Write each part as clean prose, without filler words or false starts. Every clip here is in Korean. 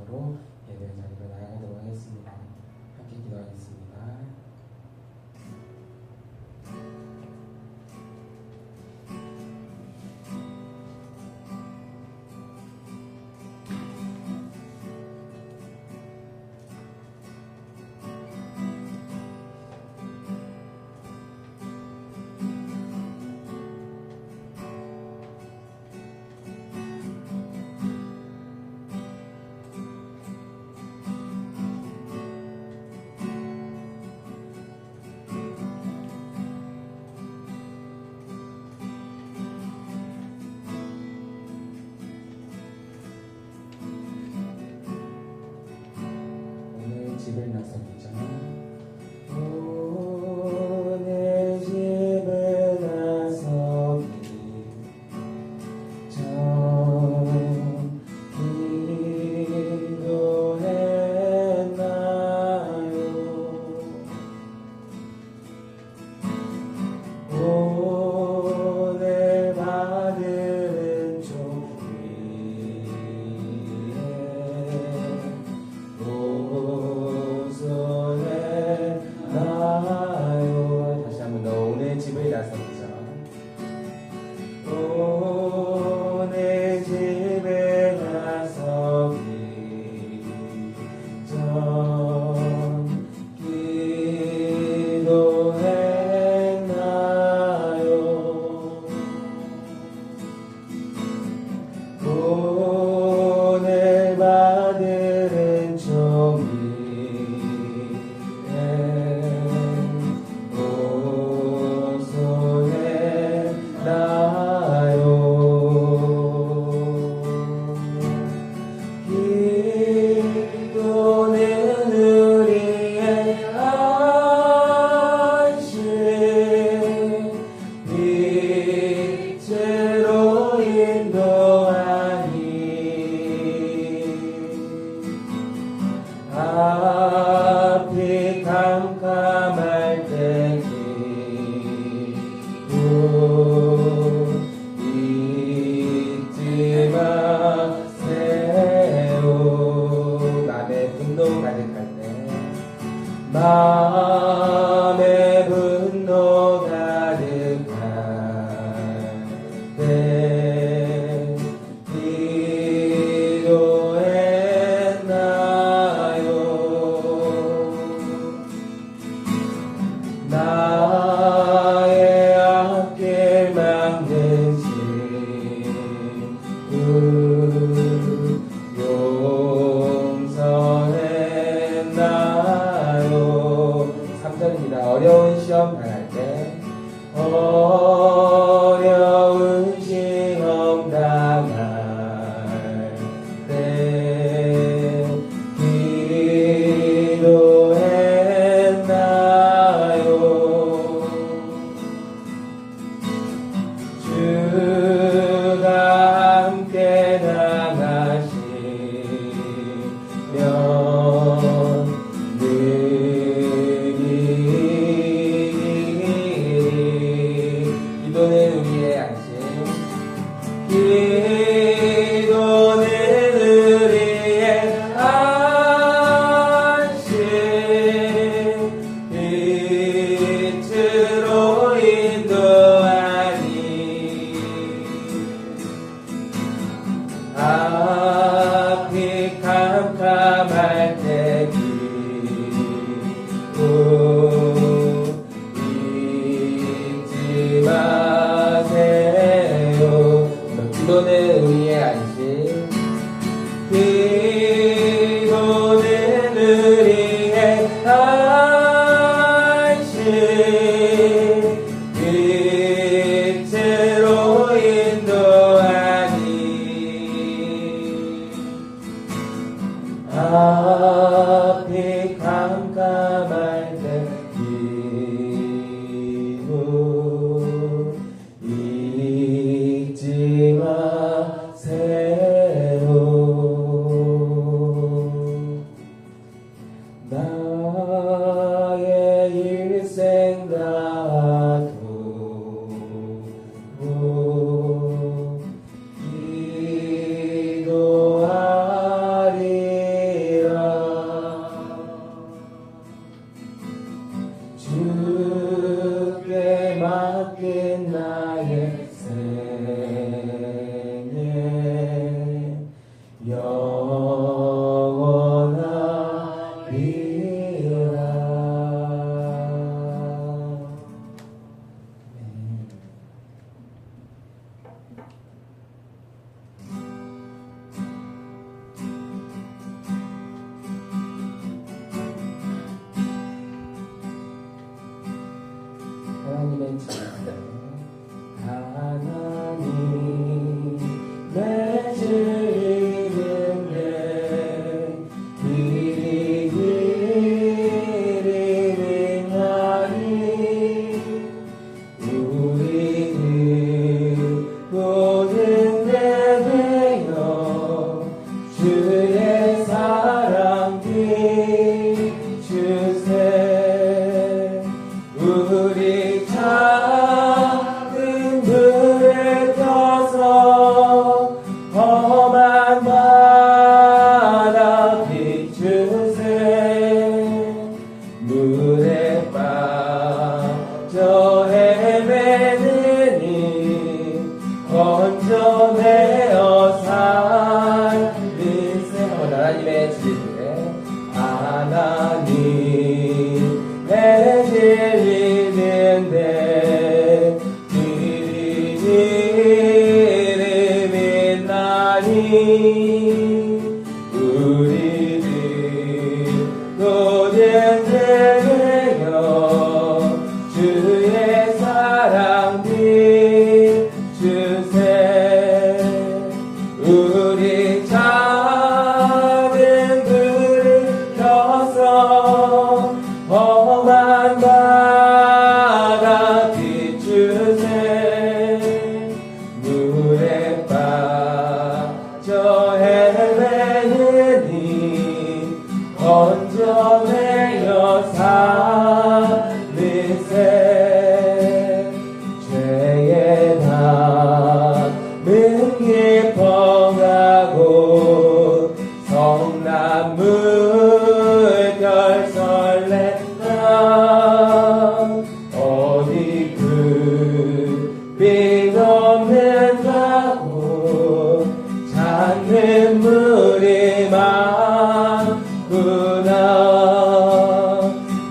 마음으로 예배 자리로 나아가도록 하겠습니다. 함께 기도하겠습니다. 집을 나서기자. 오늘 집을 나서기 전 기도했나요? 오늘 받은 종 위에 다시 한번 더. 오늘 집을 나서기자. 오늘 집을 나서기 전 기도했나요? 오늘 받은 종이 앞이 캄캄할 때 잊지 마세요. 맘에 분노 가득할 때 맘에 분노 가득할 때 나의 앞길 막는 친구 용서했나요? 3절입니다. 어려운 시험 당할 때 어려운 시험 당할 때 주가 함께 나가시면 능히 기도는 우리의 안식 기도는 우리의 안식 빛으로 인도하니 앞이 캄캄할 때 잊지 마세요. 기도는 우리의 안식 기도는 우리의 안식 빛으로 인도하니 앞이 캄캄할 때 기도 잊지 마세요. 나의 일생 다도 기도하리 영원하리라. 하나님의 지혜, 하나님 내 주인인데 길이 행하니 우리는 모든 데 되어 주의 사랑 비추세. 우리 작은 불에 켜서 험한 바다 비추세. 물에 빠져 헤매느니 건져내어 살리세. 하나님의 진리에 하나님 내 진리는데 이름이 나니 우리는 모든 되며 주의 사랑 비추세. 우리 작은 불을 켜서 험한 바다 비추세. 물에 빠져 헤매느니 건져내어 살리세. 죄의 담은 깊어가고 성난 물결 설렌다. 어디 그 빛 없는다고 찾는 물이 많구나.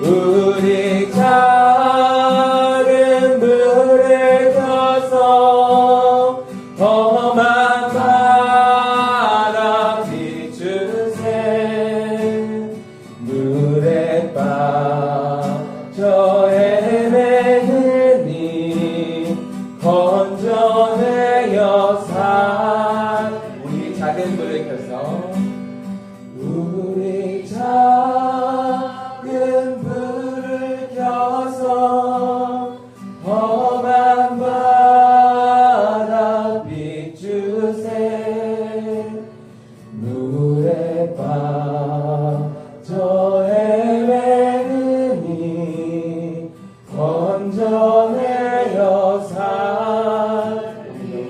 우리 작은 불을 켜서 험한 바다 비추세. 물에 빠져 헤매느니 건져내어 우리 작은 불을 켜서 우리 작은 불을 켜서 험한 바다 비추세. 물에 빠져 헤매느니 건져내어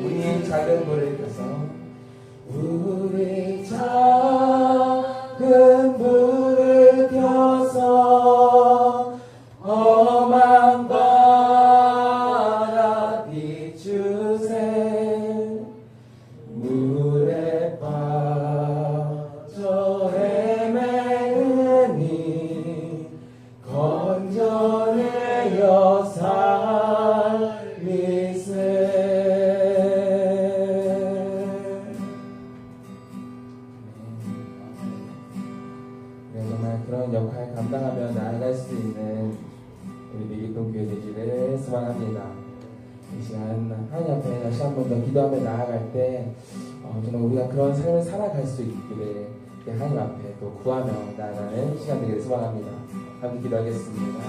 우리 작은 불을 켜서 우리 작은 불을 켜서 험한 바다 비추세. 물에 빠져 헤매느니 건져내어 살리세. 정말 그런 역할 감당하며 나아갈 수 있는 우리 미기동 교회 되기를 소망합니다. 이 시간 하나님 앞에 다시 한 번 더 기도하며 나아갈 때 정말 우리가 그런 삶을 살아갈 수 있기를 하나님 앞에 또 구하며 나아가는 시간 되기를 소망합니다. 함께 기도하겠습니다.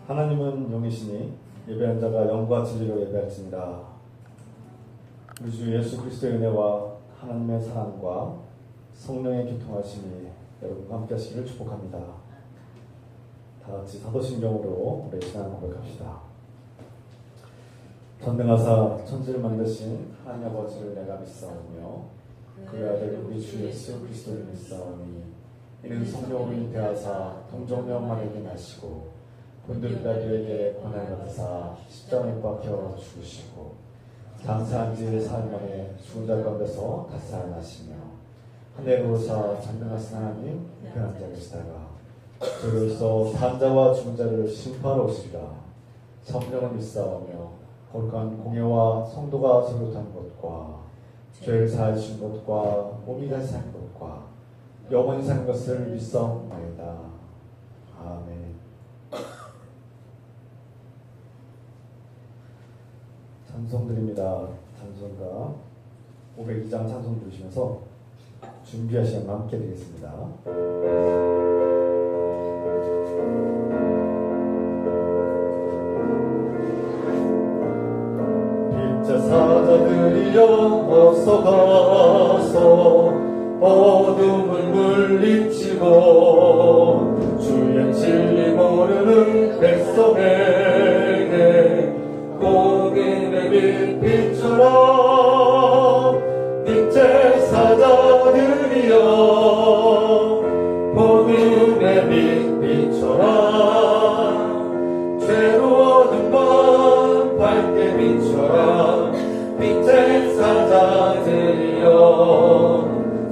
하나님은 영이시니 예배하는 자가 영과 진리로 예배할지니라. 우리 주 예수 그리스도의 은혜와 하나님의 사랑과 성령의 교통하심이 여러분과 함께 하시기를 축복합니다. 다 같이 사도신경으로 우리 신앙을 고백합시다. 전능하사 천지를 만드신 하나님 아버지를 내가 믿사오며 그의 아들 우리 주 예수 그리스도를 믿사오니 이는 성령으로 잉태하사 동정녀 마리아에게 나시고 본들 빌라도에게 고난을 받으사 십자가에 못 박혀 죽으시고 장사한 지 사흘 만에 죽은 자 가운데서 다시 살아나시며 하늘에 오르사 전능하신 하나님 우편한 자 계시다가 저로서 산자와 죽은 자를 심판하러 오시리라. 성령을 믿사오며 거룩한 공예와 성도가 서로타는 것과 죄를 사하신 것과 몸이 다시 사는 것과 영원히 사는 것을 믿사옵나이다. 아멘. 찬송드립니다. 찬송가 502장 찬송 부르시면서 준비하시면 함께 드리겠습니다. 사자들이여 어서 가서 어둠을 물리치고 주의 진리 모르는 백성에게 복음의 빛 비춰라. 빛의 사자들이여 복음의 빛 비춰라. 죄로운 밤 밝게 비춰라. 빛의 사자들이여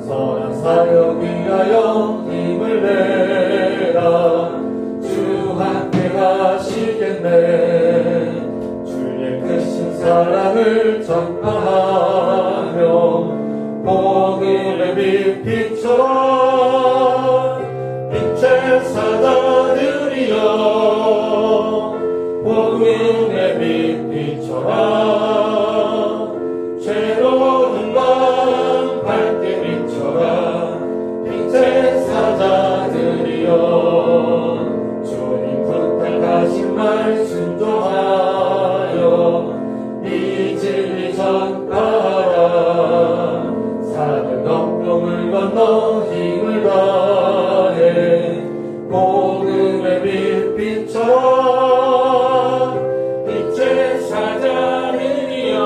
선한 사역 위하여 힘을 내라. 주 함께 가시겠네. 주의 크신 사랑을 전파하며 복음의 빛 비춰라. 빛의 사자들이여 복음의 빛 비춰라. 죄로운 밤 밝게 비춰라. 빛의 사자들이여 주님 부탁하신 말 순종하여 이 진리 전파하라. 사는 넘금을 건너 힘을 다해 복음의 빛 비춰라. 빛의 사자들이여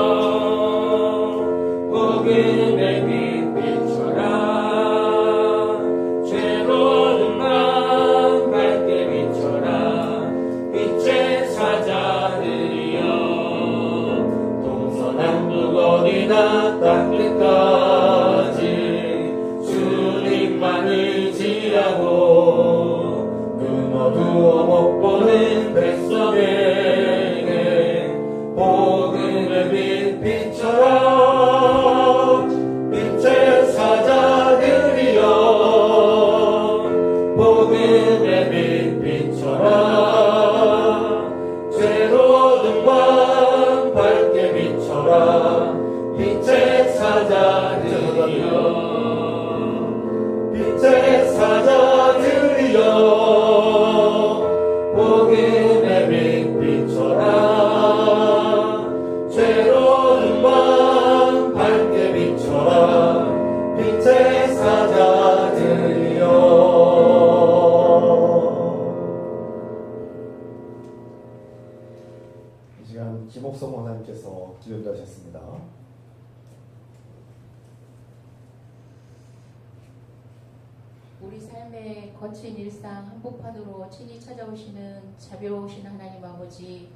복음의 빛 비춰라. 죄로운 밤 밝게 비춰라. 빛의 사자들이여 동서남북 어디나 땅 끝까지 주님만 의지하고 눈 어두워 못 보는 백성에게 복음의 빛 비춰라. 빛의 사자들이여 복음의 빛 비춰라. 죄로운 밤 밝게 비춰라. 빛의 사자들이여 빛의 사자들이여 복음의 빛 비춰라. 죄로운 밤 밝게 비춰라. 빛의 사자들이여. 이 시간 김옥성 원사님께서 기도를 하셨습니다. 우리 삶의 거친 일상 한복판으로 친히 찾아오시는 자비로우신 하나님 아버지,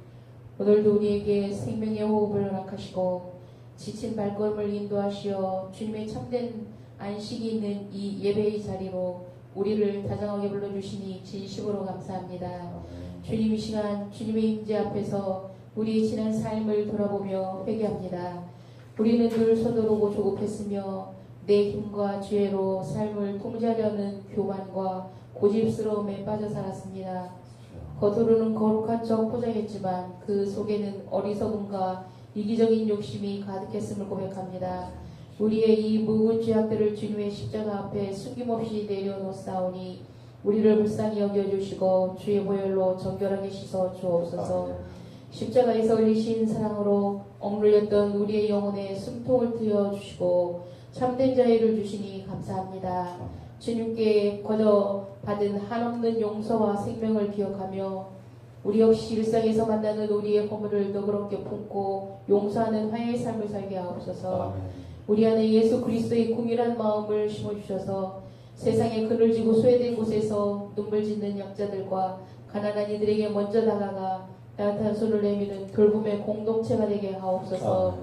오늘도 우리에게 생명의 호흡을 허락하시고 지친 발걸음을 인도하시어 주님의 참된 안식이 있는 이 예배의 자리로 우리를 다정하게 불러주시니 진심으로 감사합니다. 주님, 이 시간 주님의 임재 앞에서 우리의 지난 삶을 돌아보며 회개합니다. 우리는 늘 서두르고 조급했으며 내 힘과 지혜로 삶을 통제하려는 교만과 고집스러움에 빠져 살았습니다. 겉으로는 거룩한 척 포장했지만 그 속에는 어리석음과 이기적인 욕심이 가득했음을 고백합니다. 우리의 이 묵은 죄악들을 주님의 십자가 앞에 숨김없이 내려놓사오니 우리를 불쌍히 여겨주시고 주의 보혈로 정결하게 씻어 주옵소서. 십자가에서 흘리신 사랑으로 억눌렸던 우리의 영혼에 숨통을 트여주시고 참된 자유를 주시니 감사합니다. 주님께 거저 받은 한없는 용서와 생명을 기억하며 우리 역시 일상에서 만나는 우리의 허물을 너그럽게 품고 용서하는 화해의 삶을 살게 하옵소서. 우리 안에 예수 그리스도의 궁일한 마음을 심어주셔서 세상에 그늘지고 소외된 곳에서 눈물 짓는 약자들과 가난한 이들에게 먼저 다가가 따뜻한 손을 내미는 돌봄의 공동체가 되게 하옵소서.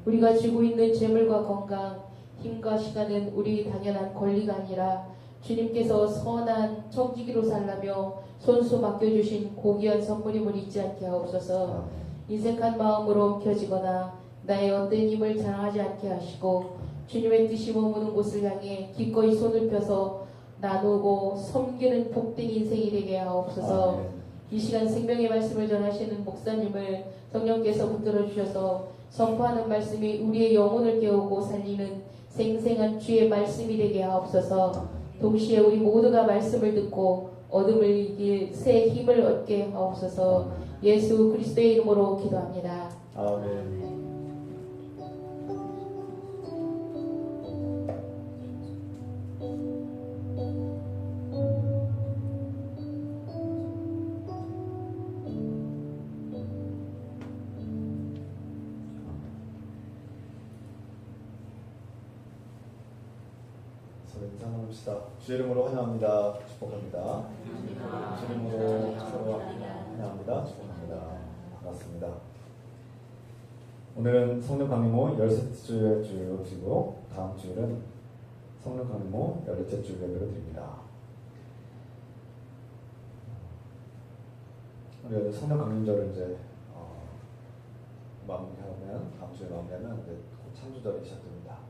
우리가 쥐고 있는 재물과 건강, 힘과 시간은 우리 당연한 권리가 아니라 주님께서 선한 청지기로 살라며 손수 맡겨주신 고귀한 선물임을 잊지 않게 하옵소서. 인색한 마음으로 켜지거나 나의 어떤 힘을 자랑하지 않게 하시고 주님의 뜻이 머무는 곳을 향해 기꺼이 손을 펴서 나누고 섬기는 복된 인생이 되게 하옵소서. 이 시간 생명의 말씀을 전하시는 목사님을 성령께서 붙들어 주셔서 선포하는 말씀이 우리의 영혼을 깨우고 살리는 생생한 주의 말씀이 되게 하옵소서. 동시에 우리 모두가 말씀을 듣고 어둠을 이길 새 힘을 얻게 하옵소서. 예수 그리스도의 이름으로 기도합니다. 아멘. 서로 인사 나눕시다. 주의 이름으로 환영합니다. 축복합니다. 주의 이름으로 서로 환영합니다. 축복합니다. 반갑습니다. 오늘은 성령 강림호 13주의 주일이고 다음 주일은 성령 강림호 14째 주일 예배를 드립니다. 우리가 성령 강림절을 이제 마무리하면 다음 주에 마무리하면 이제 곧 찬주절이 시작됩니다.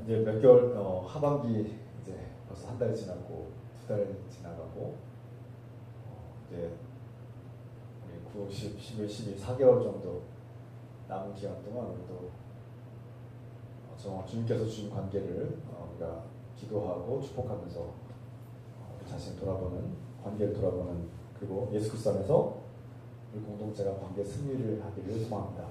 이제 몇 개월 하반기 이제 벌써 한 달 지났고 2달 지나가고 이제 우리 9, 10, 11, 12, 4개월 정도 남은 기간 동안 우리도 주님께서 주신 관계를 우리가 기도하고 축복하면서 우리 자신을 돌아보는 관계를 돌아보는 그리고 예수 그리스도 안에서 우리 공동체가 관계 승리를 하기를 소망합니다.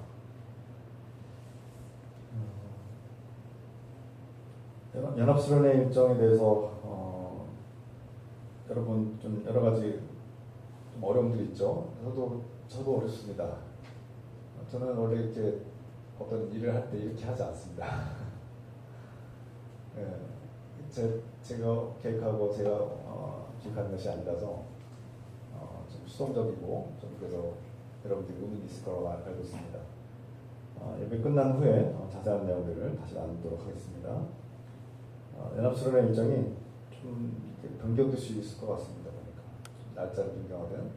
연합수련회 일정에 대해서 여러분 좀 여러 가지 좀 어려움들이 있죠. 저도 어렵습니다. 저는 원래 이렇게 어떤 일을 할 때 이렇게 하지 않습니다. 제가 계획하고 제가 기획하는 것이 아니라서 좀 수동적이고 좀 그래서 여러분들이 의문이 있을 거라고 알고 있습니다. 예배 끝난 후에 자세한 내용들을 다시 나누도록 하겠습니다. 연합수련회 일정이 좀 변경될 수 있을 것 같습니다. 보니까 날짜를 변경하든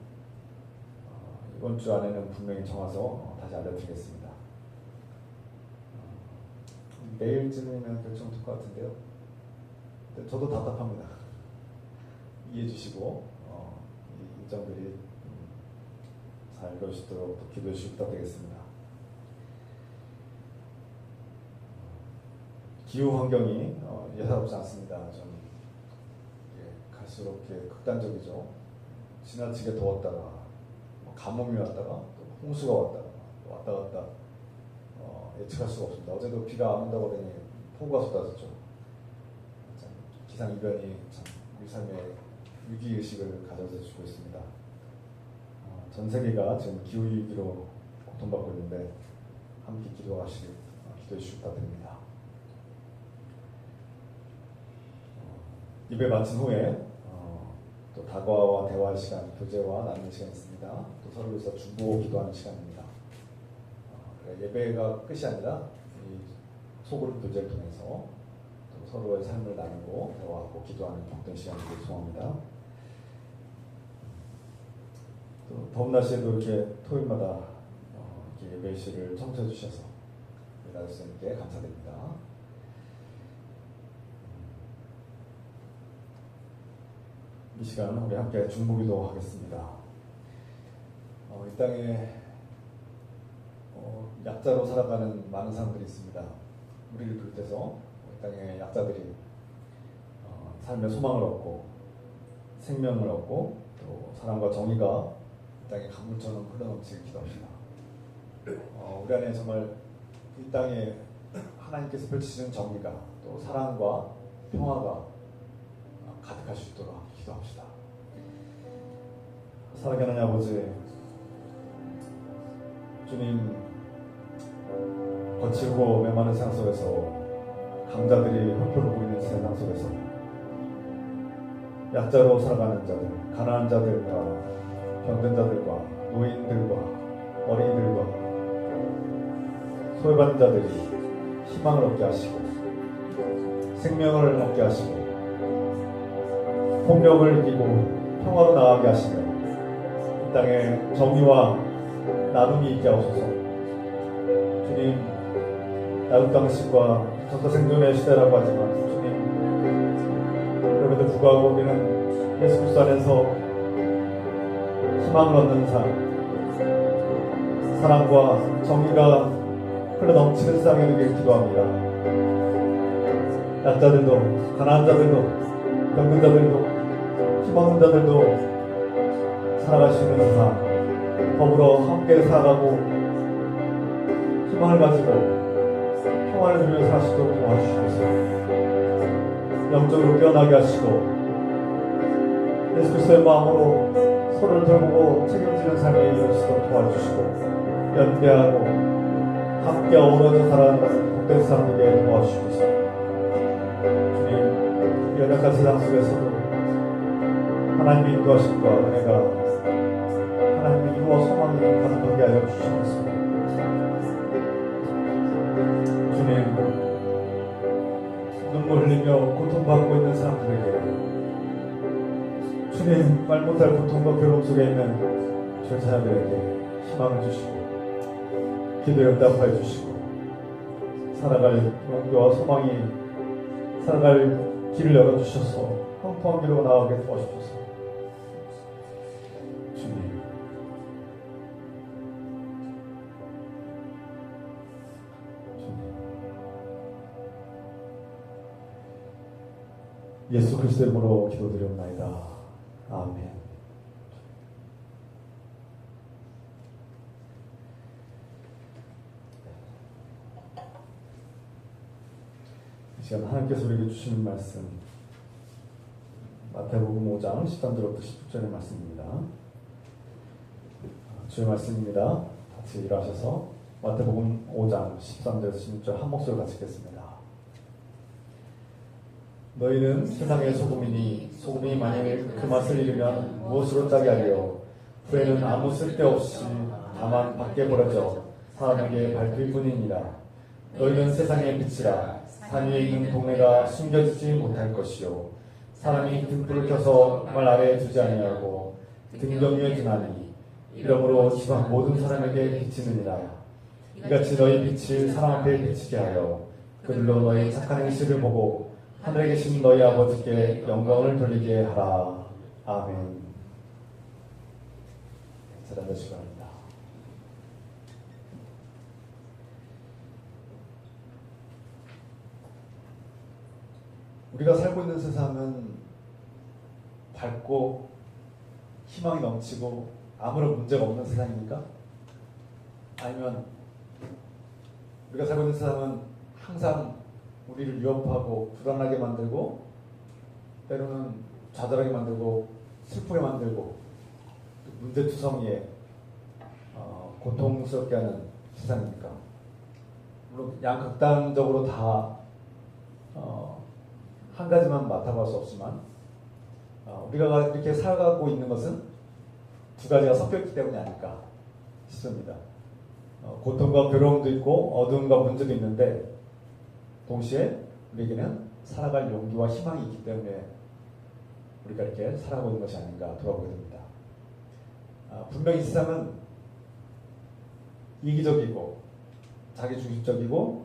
이번 주 안에는 분명히 정해서 다시 알려드리겠습니다. 내일쯤이면 결정될 것 같은데요. 근데 저도 답답합니다. 이해해 주시고 이 일정들이 잘 이루어지도록 기도해 주시기 부탁드리겠습니다. 기후 환경이 예사롭지 않습니다. 좀 갈수록 극단적이죠. 지나치게 더웠다가 가뭄이 왔다가 또 홍수가 왔다가 왔다 갔다 예측할 수가 없습니다. 어제도 비가 안 온다고 하더니 폭우가 쏟아졌죠. 참 기상 이변이 참 우리 삶에 위기 의식을 가져다 주고 있습니다. 전 세계가 지금 기후 위기로 고통받고 있는데 함께 기도해 주시기 부탁드립니다. 예배 마친 후에 또 다과와 대화의 시간, 교제와 나누는 시간이 있습니다. 또 서로 위해서 중보 기도하는 시간입니다. 예배가 끝이 아니라 이 소그룹 교제를 통해서 또 서로의 삶을 나누고 대화하고 기도하는 복된 시간을 소망합니다. 또 더운 날씨에도 이렇게 토요일마다 이렇게 예배실을 청소해 주셔서 나주님께 감사드립니다. 이 시간 우리 함께 중보기도 하겠습니다. 이 땅에 약자로 살아가는 많은 사람들이 있습니다. 우리를 비롯해서 이 땅에 약자들이 삶의 소망을 얻고 생명을 얻고 또 사랑과 정의가 이 땅에 강물처럼 흘러넘치길 기도합시다. 우리 안에 정말 이 땅에 하나님께서 펼치시는 정의가 또 사랑과 평화가 가득할 수 있도록 기도합시다. 사랑하는 하나님 아버지, 주님, 거칠고 메마른 세상 속에서 강자들이 표표를 보이는 세상 속에서 약자로 살아가는 자들, 가난한 자들과 병든 자들과 노인들과 어린이들과 소외받는 자들이 희망을 얻게 하시고 생명을 얻게 하시고 폭력을 이기고 평화로 나아가게 하시며 이 땅에 정의와 나눔이 있게 하소서. 주님, 나도 당신과 전도 생존의 시대라고 하지만 주님, 그럼에도 불구하고 우리는 예수 그리스도 안에서 희망을 얻는 삶, 사랑과 정의가 흘러 넘치는 세상에 되길 기도합니다. 약자들도, 가난한 자들도, 병든 자들도, 희망 없는 자들도 살아갈 수 있는 세상, 더불어 함께 살아가고 희망을 가지고 평화를 누리며 살 수 있도록 도와주시옵소서. 영적으로 깨어나게 하시고 예수 그리스도의 마음으로 서로를 돌보고 책임지는 삶이 이룰 수 있도록 도와주시고 연대하고 함께 어우러져 살아가는 복된 사람 되게 도와주시옵소서. 주님, 이 연약한 세상 속에서도 하나님의 인도하심과 은혜가 하나님의 이루어 소망이 가득하게 하여 주시옵소서. 주님, 눈물 흘리며 고통받고 있는 사람들에게 주님, 말 못할 고통과 괴로움 속에 있는 저 자녀들에게 희망을 주시고 기도에 응답하여 주시고 살아갈 용기와 소망이 살아갈 길을 열어주셔서 평평한 길로 나아가게 도와주셔서 주님, 예수 그리스도의 이름으로 기도드리옵나이다. 아멘. 이 시간 하나님께서 우리에게 주시는 말씀, 마태복음 5장 13절부터 16절의 말씀입니다. 주의 말씀입니다. 같이 일어나셔서 마태복음 5장 13절에서 16절 한 목소리로 같이 읽겠습니다. 너희는 세상의 소금이니 소금이 만일 그 맛을 잃으면 무엇으로 짜게 하리요? 후에는 아무 쓸데없이 다만 밖에 버려져 사람에게 밟힐 뿐이니라. 너희는 세상의 빛이라. 산 위에 있는 동네가 숨겨지지 못할 것이요 사람이 등불을 켜서 말 아래에 두지 아니하고 등경 위에 두나니 이러므로 지방 모든 사람에게 비치느니라. 이같이 너희 빛을 사람 앞에 비치게 하여 그들로 너희 착한 행실을 보고 하늘에 계신 너희 아버지께 영광을 돌리게 하라. 아멘. 잘 앉으시기 바랍니다. 우리가 살고 있는 세상은 밝고 희망이 넘치고 아무런 문제가 없는 세상입니까? 아니면 우리가 살고 있는 세상은 항상 우리를 위협하고 불안하게 만들고 때로는 좌절하게 만들고 슬프게 만들고 문제투성이에 고통스럽게 하는 세상입니까? 물론 양극단적으로 다 한 가지만 맡아볼 수 없지만 우리가 이렇게 살아가고 있는 것은 두 가지가 섞여있기 때문이 아닐까 싶습니다. 고통과 괴로움도 있고 어두움과 문제도 있는데 동시에 우리에게는 살아갈 용기와 희망이 있기 때문에 우리가 이렇게 살아가고 있는 것이 아닌가 돌아보게 됩니다. 분명히 세상은 이기적이고 자기중심적이고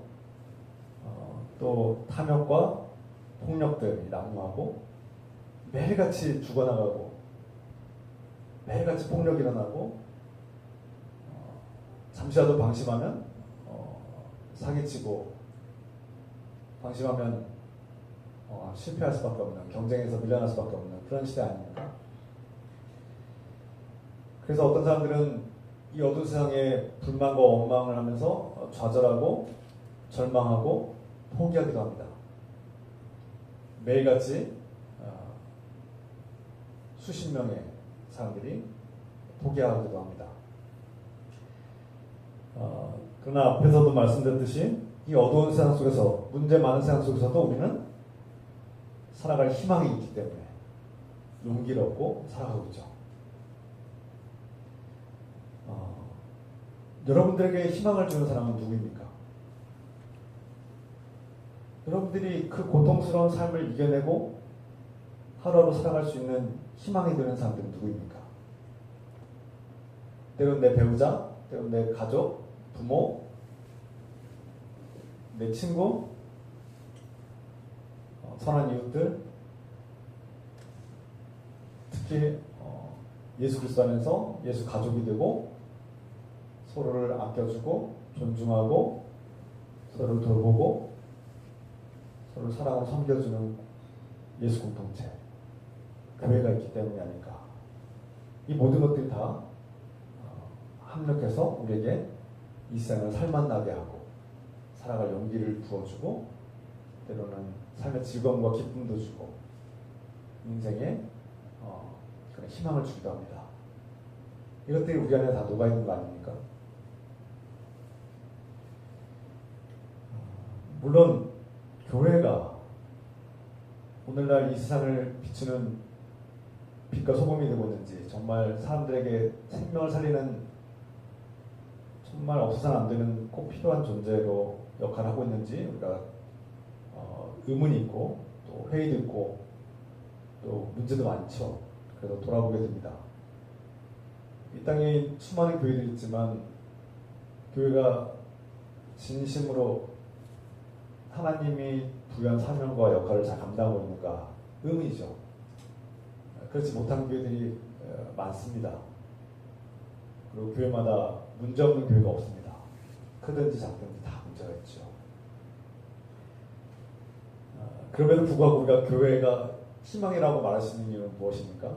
또 탐욕과 폭력들이 난무하고 매일같이 죽어나가고 매일같이 폭력이 일어나고 잠시라도 방심하면 사기치고 방심하면 실패할 수밖에 없는, 경쟁에서 밀려날 수밖에 없는 그런 시대 아닙니까? 그래서 어떤 사람들은 이 어두운 세상에 불만과 원망을 하면서 좌절하고 절망하고 포기하기도 합니다. 매일같이 수십 명의 사람들이 포기하기도 합니다. 그러나 앞에서도 말씀드렸듯이 이 어두운 세상 속에서, 문제 많은 세상 속에서도 우리는 살아갈 희망이 있기 때문에 용기를 얻고 살아가고 있죠. 여러분들에게 희망을 주는 사람은 누구입니까? 여러분들이 그 고통스러운 삶을 이겨내고 하루하루 살아갈 수 있는 희망이 되는 사람들은 누구입니까? 때론 내 배우자, 때론 내 가족, 부모, 내 친구, 선한 이웃들, 특히 예수 그리스도 안에서 예수 가족이 되고 서로를 아껴주고 존중하고 서로를 돌보고 서로를 사랑하고 섬겨주는 예수 공동체, 교회가 있기 때문이 아닐까. 이 모든 것들이 다 합력해서 우리에게 이 세상을 살맛나게 하고 살아갈 용기를 부어주고 때로는 삶의 즐거움과 기쁨도 주고 인생에 그런 희망을 주기도 합니다. 이것들이 우리 안에 다 녹아있는 거 아닙니까? 물론 교회가 오늘날 이 세상을 비추는 빛과 소금이 되고 있는지, 정말 사람들에게 생명을 살리는 정말 없어서는 안 되는 꼭 필요한 존재로 역할을 하고 있는지 우리가 의문이 있고 또 회의도 있고 또 문제도 많죠. 그래서 돌아보게 됩니다. 이 땅에 수많은 교회들이 있지만 교회가 진심으로 하나님이 부여한 사명과 역할을 잘 감당하고 있는가 의문이죠. 그렇지 못한 교회들이 많습니다. 그리고 교회마다 문제 없는 교회가 없습니다. 크든지 작든지 다 문제가 있죠. 그럼에도 불구하고 우리가 교회가 희망이라고 말할 수 있는 이유는 무엇입니까?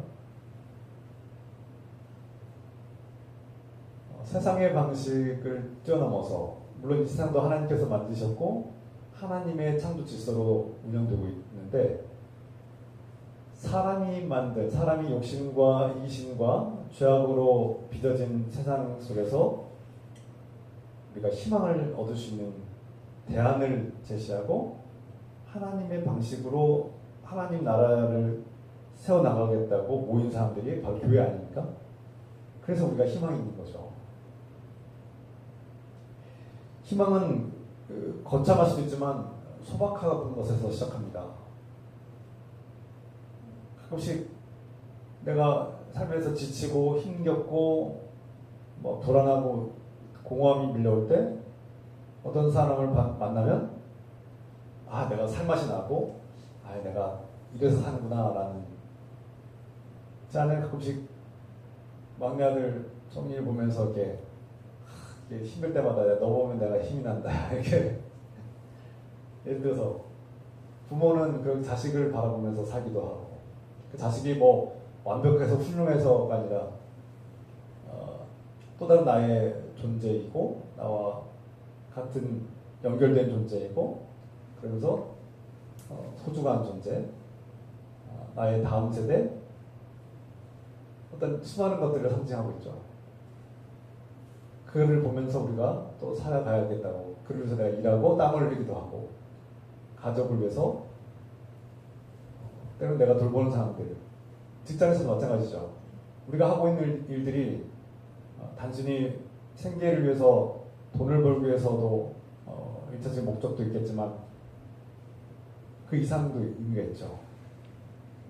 세상의 방식을 뛰어넘어서, 물론 이 세상도 하나님께서 만드셨고 하나님의 창조 질서로 운영되고 있는데, 사람이 만든, 사람이 욕심과 이기심과 죄악으로 빚어진 세상 속에서 우리가 희망을 얻을 수 있는 대안을 제시하고 하나님의 방식으로 하나님 나라를 세워나가겠다고 모인 사람들이 바로 교회 아닙니까? 그래서 우리가 희망이 있는 거죠. 희망은 거창할 수도 있지만 소박한 것에서 시작합니다. 가끔씩 내가 삶에서 지치고 힘겹고 불안하고 공허함이 밀려올 때 어떤 사람을 만나면 내가 살맛이 나고 내가 이래서 사는구나 라는 짠을 가끔씩 막내 아들 정리를 보면서 이렇게 힘들 때마다 너 보면 내가 힘이 난다 이렇게 예를 들어서 부모는 그 자식을 바라보면서 살기도 하고 그 자식이 완벽해서 훌륭해서가 아니라 또 다른 나의 존재이고 나와 같은 연결된 존재이고 그러면서 소중한 존재, 나의 다음 세대, 어떤 수많은 것들을 상징하고 있죠. 그를 보면서 우리가 또 살아가야겠다고, 그를 위해서 내가 일하고 땀을 흘리기도 하고 가족을 위해서 때로는 내가 돌보는 사람들, 직장에서도 마찬가지죠. 우리가 하고 있는 일들이 단순히 생계를 위해서 돈을 벌기 위해서도 1차적인 목적도 있겠지만 그 이상도 있겠죠.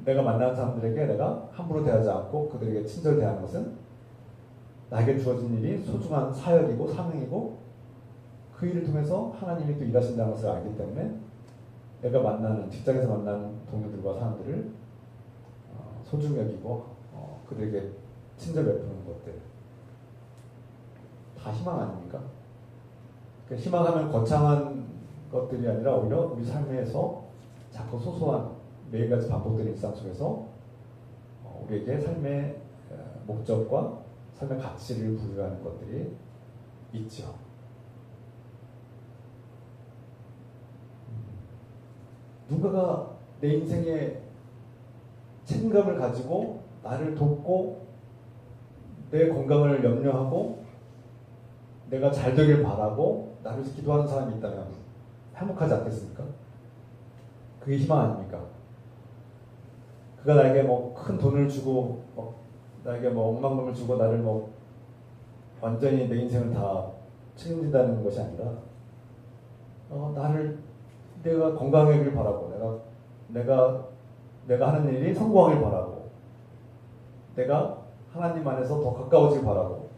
내가 만난 사람들에게 내가 함부로 대하지 않고 그들에게 친절히 대하는 것은 나에게 주어진 일이 소중한 사역이고 사명이고 그 일을 통해서 하나님이 또 일하신다는 것을 알기 때문에 내가 만나는, 직장에서 만나는 동료들과 사람들을 소중히 여기고 그들에게 친절 베푸는 것들 다 희망 아닙니까? 희망하면 거창한 것들이 아니라 오히려 우리 삶에서 작고 소소한 매일같이 반복되는 일상 속에서 우리에게 삶의 목적과 삶의 가치를 부여하는 것들이 있죠. 누군가가 내 인생에 책임감을 가지고 나를 돕고 내 건강을 염려하고 내가 잘 되길 바라고 나를 기도하는 사람이 있다면 행복하지 않겠습니까? 그게 희망 아닙니까? 그가 나에게 뭐 큰 돈을 주고 나에게 뭐 억만 돈을 주고 나를 뭐 완전히 내 인생을 다 책임진다는 것이 아니라 나를 내가 건강하길 바라고 내가 하는 일이 성공하길 바라고 내가 하나님 안에서 더 가까워지길 바라고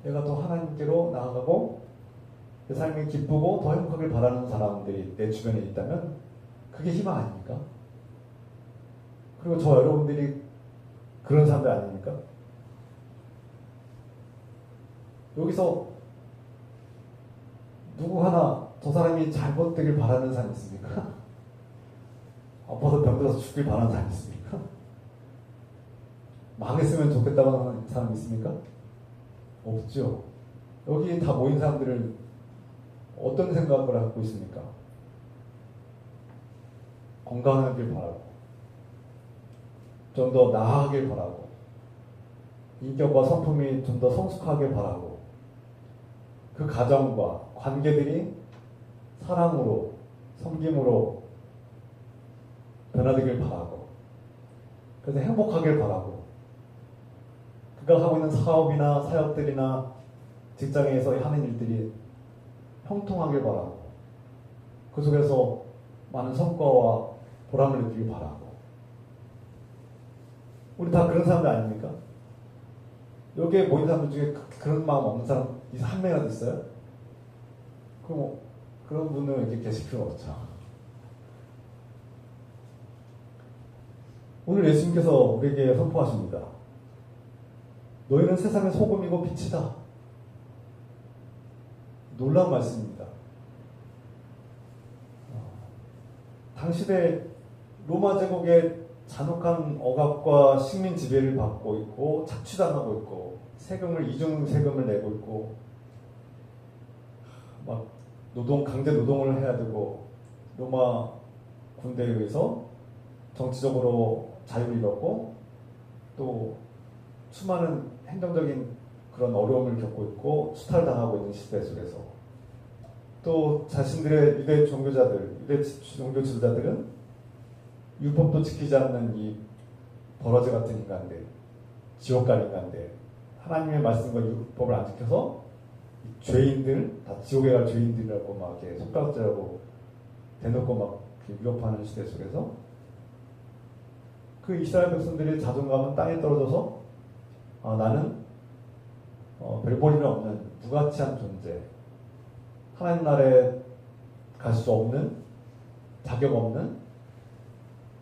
내가 더 하나님께로 나아가고 내 삶이 기쁘고 더 행복하길 바라는 사람들이 내 주변에 있다면 그게 희망 아닙니까? 그리고 저 여러분들이 그런 사람들 아닙니까? 여기서 누구 하나 저 사람이 잘못되길 바라는 사람 있습니까? 아파서 병들어서 죽길 바라는 사람 있습니까? 망했으면 좋겠다고 하는 사람 있습니까? 없죠. 여기 다 모인 사람들은 어떤 생각을 갖고 있습니까? 건강하길 바라고 좀 더 나아가길 바라고 인격과 성품이 좀 더 성숙하길 바라고 그 가정과 관계들이 사랑으로 섬김으로 변화되길 바라고 그래서 행복하길 바라고 그가 하고 있는 사업이나 사역들이나 직장에서 하는 일들이 형통하길 바라고 그 속에서 많은 성과와 보람을 느끼길 바라고 우리 다 그런 사람들 아닙니까? 여기에 모인 사람들 중에 그런 마음 없는 사람 한 명이라도 있어요? 그럼 그런 분은 이렇게 계실 필요가 없죠. 오늘 예수님께서 우리에게 선포하십니다. 너희는 세상의 소금이고 빛이다. 놀라운 말씀입니다. 당시대 로마 제국의 잔혹한 억압과 식민 지배를 받고 있고 착취당하고 있고 이중 세금을 내고 있고 막 강제 노동을 해야 되고 로마 군대에 의해서 정치적으로 자유를 잃었고 또 수많은 행정적인 그런 어려움을 겪고 있고 수탈을 당하고 있는 시대 속에서 또 자신들의 유대 종교 지도자들은 율법도 지키지 않는 이 버러지 같은 인간들, 지옥 갈 인간들, 하나님의 말씀과 율법을 안 지켜서 죄인들, 다 지옥에 갈 죄인들이라고 막 이렇게 손가락질하고 대놓고 막 위협하는 시대 속에서 그 이스라엘 백성들의 자존감은 땅에 떨어져서 나는 별 볼일 없는 무가치한 존재, 하나님 나라에 갈 수 없는 자격 없는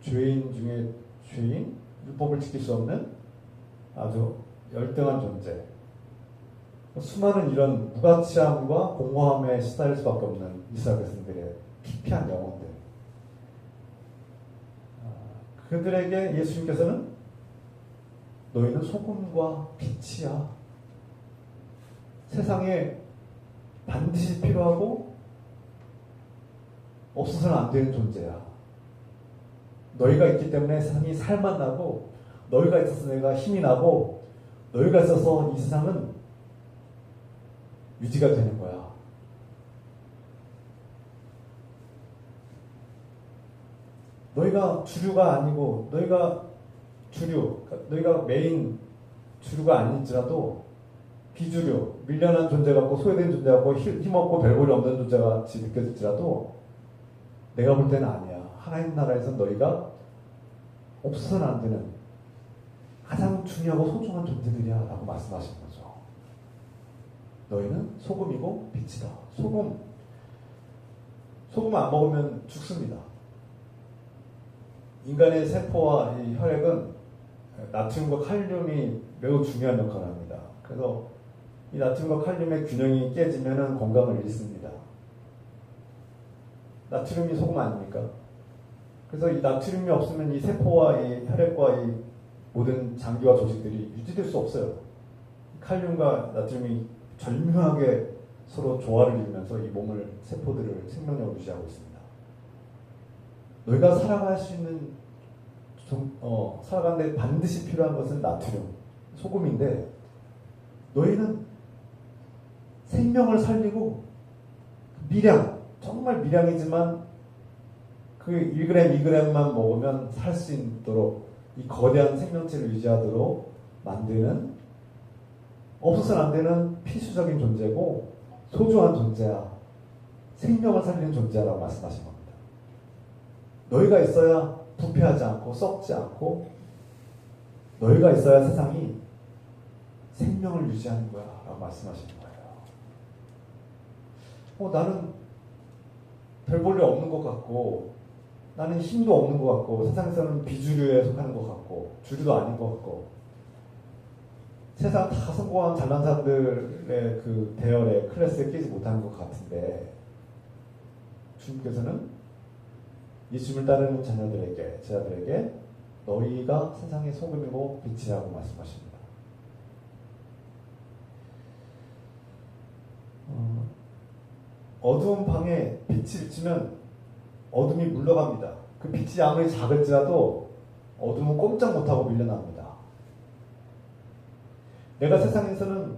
죄인 중에 죄인, 율법을 지킬 수 없는 아주 열등한 존재. 수많은 이런 무가치함과 공허함에 시달릴 수밖에 없는 이스라엘 백성들의 피폐한 영혼들. 그들에게 예수님께서는 너희는 소금과 빛이야. 세상에 반드시 필요하고 없어서는 안 되는 존재야. 너희가 있기 때문에 세상이 살만 나고 너희가 있어서 내가 힘이 나고 너희가 있어서 이 세상은 유지가 되는 거야. 너희가 주류가 아니고 너희가 메인 주류가 아닐지라도 비주류, 밀려난 존재 같고 소외된 존재 같고 힘없고 별볼이 없는 존재 같이 느껴질지라도 내가 볼 때는 아니야. 하나님 나라에서 너희가 없어서는 안 되는 가장 중요하고 소중한 존재들이야 라고 말씀하시는 거죠. 너희는 소금이고 빛이다. 소금 안 먹으면 죽습니다. 인간의 세포와 이 혈액은 나트륨과 칼륨이 매우 중요한 역할을 합니다. 그래서 이 나트륨과 칼륨의 균형이 깨지면 건강을 잃습니다. 나트륨이 소금 아닙니까? 그래서 이 나트륨이 없으면 이 세포와 이 혈액과 이 모든 장기와 조직들이 유지될 수 없어요. 칼륨과 나트륨이 절묘하게 서로 조화를 이루면서 이 몸을, 세포들을 생명력을 유지하고 있습니다. 너희가 살아갈 수 있는, 살아가는데 반드시 필요한 것은 나트륨, 소금인데, 너희는 생명을 살리고 미량, 정말 미량이지만 그 1g, 2g만 먹으면 살 수 있도록 이 거대한 생명체를 유지하도록 만드는, 없어서는 안 되는 필수적인 존재고 소중한 존재야. 생명을 살리는 존재라고 말씀하신 겁니다. 너희가 있어야 부패하지 않고 썩지 않고, 너희가 있어야 세상이 생명을 유지하는 거야 라고 말씀하시는 거예요. 나는 별 볼 일 없는 것 같고, 나는 힘도 없는 것 같고, 세상에서는 비주류에 속하는 것 같고, 주류도 아닌 것 같고, 세상 다 성공한 잘난 사람들의 그 대열에, 클래스에 끼지 못하는 것 같은데, 주님께서는 예수님을 따르는 자녀들에게, 제자들에게 너희가 세상의 소금이고 빛이라고 말씀하십니다. 어두운 방에 빛이 비치면 어둠이 물러갑니다. 그 빛이 아무리 작을지라도 어둠은 꼼짝 못하고 밀려납니다. 내가 세상에서는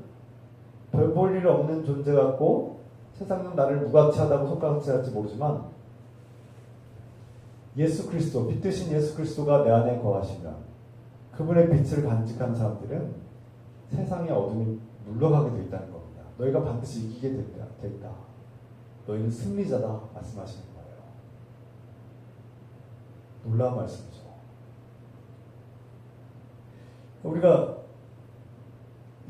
별 볼 일 없는 존재 같고 세상은 나를 무가치하다고 손가락질할지 모르지만 예수 그리스도, 빛 대신 예수 그리스도가 내 안에 거하시면 그분의 빛을 간직한 사람들은 세상의 어둠이 물러가게 되어 있다는 겁니다. 너희가 반드시 이기게 되어 있다. 너희는 승리자다 말씀하시는 거예요. 놀라운 말씀이죠. 우리가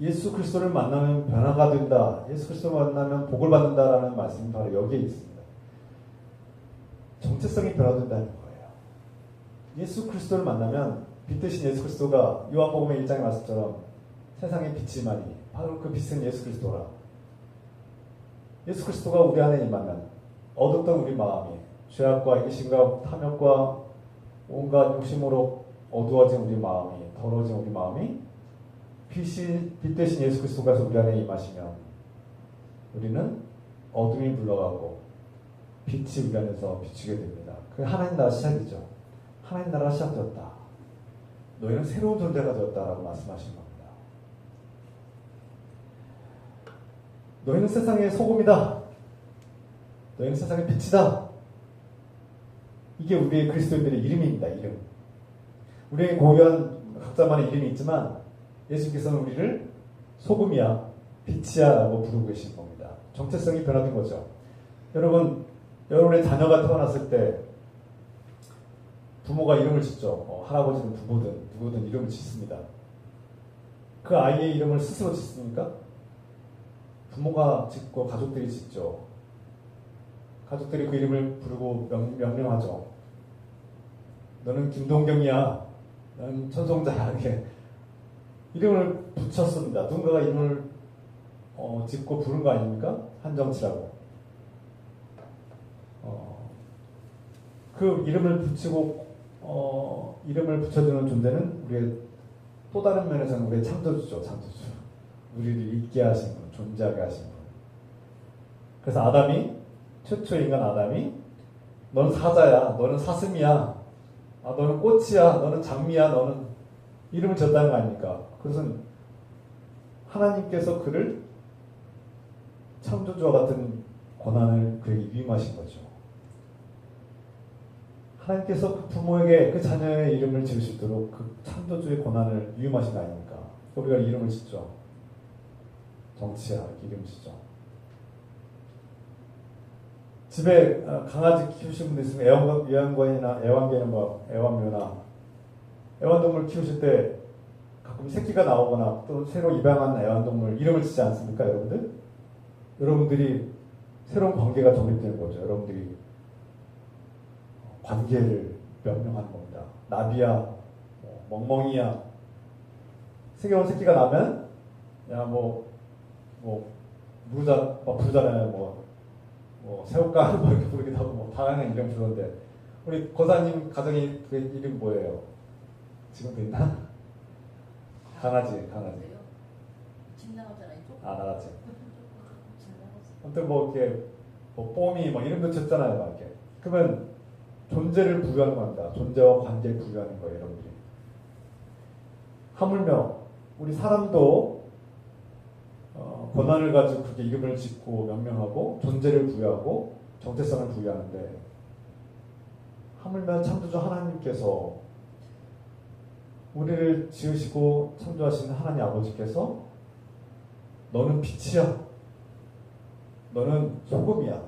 예수 그리스도를 만나면 변화가 된다, 예수 그리스도를 만나면 복을 받는다라는 말씀이 바로 여기에 있습니다. 정체성이 변화된다는 거예요. 예수 그리스도를 만나면 빛 대신 예수 그리스도가 요한복음의 1장의 말씀처럼 세상의 빛이마니 바로 그 빛은 예수 그리스도라. 예수 그리스도가 우리 안에 임하면 어둡던 우리 마음이 죄악과 이기심과 탐욕과 온갖 욕심으로 어두워진 우리 마음이, 더러워진 우리 마음이 빛 대신 예수 그리스도가 우리 안에 임하시면 우리는 어둠이 물러가고 빛이 우리 안에서 비추게 됩니다. 그 하나님 나라 시작이죠. 하나님 나라가 시작되었다. 너희는 새로운 존재가 되었다라고 말씀하신 겁니다. 너희는 세상의 소금이다. 너희는 세상의 빛이다. 이게 우리의 그리스도인들의 이름입니다. 이름. 우리의 고유한 각자만의 이름이 있지만 예수께서는 우리를 소금이야, 빛이야 라고 부르고 계신 겁니다. 정체성이 변화된 거죠. 여러분, 여러분의 자녀가 태어났을 때 부모가 이름을 짓죠. 할아버지든 부모든 누구든 이름을 짓습니다. 그 아이의 이름을 스스로 짓습니까? 부모가 짓고 가족들이 짓죠. 가족들이 그 이름을 부르고 명령하죠. 너는 김동경이야. 너는 천송자야. 이렇게 이름을 붙였습니다. 누군가가 이름을 짓고 부른 거 아닙니까? 한정치라고. 그 이름을 붙이고 이름을 붙여주는 존재는 우리의 또 다른 면에서는 우리의 창조주죠. 창조주. 우리를 있게 하신 분, 존재하게 하신 분. 그래서 아담이, 최초의 인간 아담이 너는 사자야, 너는 사슴이야, 너는 꽃이야, 너는 장미야, 너는 이름을 지었다는 거 아닙니까? 그것은 하나님께서 그를 창조주와 같은 권한을 그에게 위임하신 거죠. 하나님께서 그 부모에게 그 자녀의 이름을 지을 수 있도록 그 창조주의 권한을 위임하신 거 아닙니까? 우리가 이름을 짓죠. 정치야, 이렇게 이름 짓죠. 집에 강아지 키우시는 분들 있으면 애완견이나 애완묘나 애완동물 키우실 때 가끔 새끼가 나오거나 또 새로 입양한 애완동물 이름을 짓지 않습니까, 여러분들? 여러분들이 새로운 관계가 정립되는 거죠. 여러분들이 관계를 명령하는 겁니다. 나비야, 멍멍이야. 새겨운 새끼가 나면 야 부르잖아요. 새우깡 이렇게 부르기도 하고 다양한 이름 부르는데 우리 고사님 가정의 그 이름 뭐예요? 지금도 있나? 강아지. 집 나가잖아요. 아, 나갔지. 아무튼 뭐 이렇게 뭐 뽀미 뭐 이름도 쳤잖아요, 막 이렇게. 그러면 존재를 부여하는 겁니다. 존재와 관계를 부여하는 거예요, 여러분들이. 하물며 우리 사람도 권한을 가지고 그렇게 이름을 짓고 명명하고 존재를 부여하고 정체성을 부여하는데, 하물며 창조주 하나님께서 우리를 지으시고 창조하시는 하나님 아버지께서 너는 빛이야, 너는 소금이야,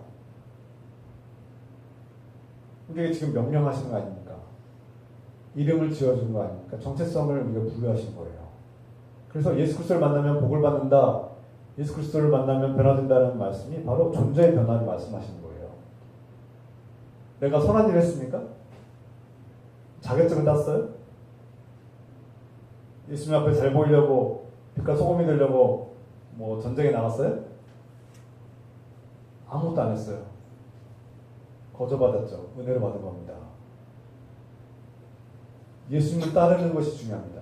우리에게 지금 명령하시는 거 아닙니까? 이름을 지어준 거 아닙니까? 정체성을 우리가 부여하신 거예요. 그래서 예수 그리스도를 만나면 복을 받는다, 예수 그리스도를 만나면 변화된다는 말씀이 바로 존재의 변화를 말씀하시는 거예요. 내가 선한 일을 했습니까? 자격증을 땄어요? 예수님 앞에 잘 보이려고 빛과 소금이 되려고 뭐 전쟁에 나갔어요? 아무것도 안 했어요. 거저받았죠. 은혜를 받은 겁니다. 예수님을 따르는 것이 중요합니다.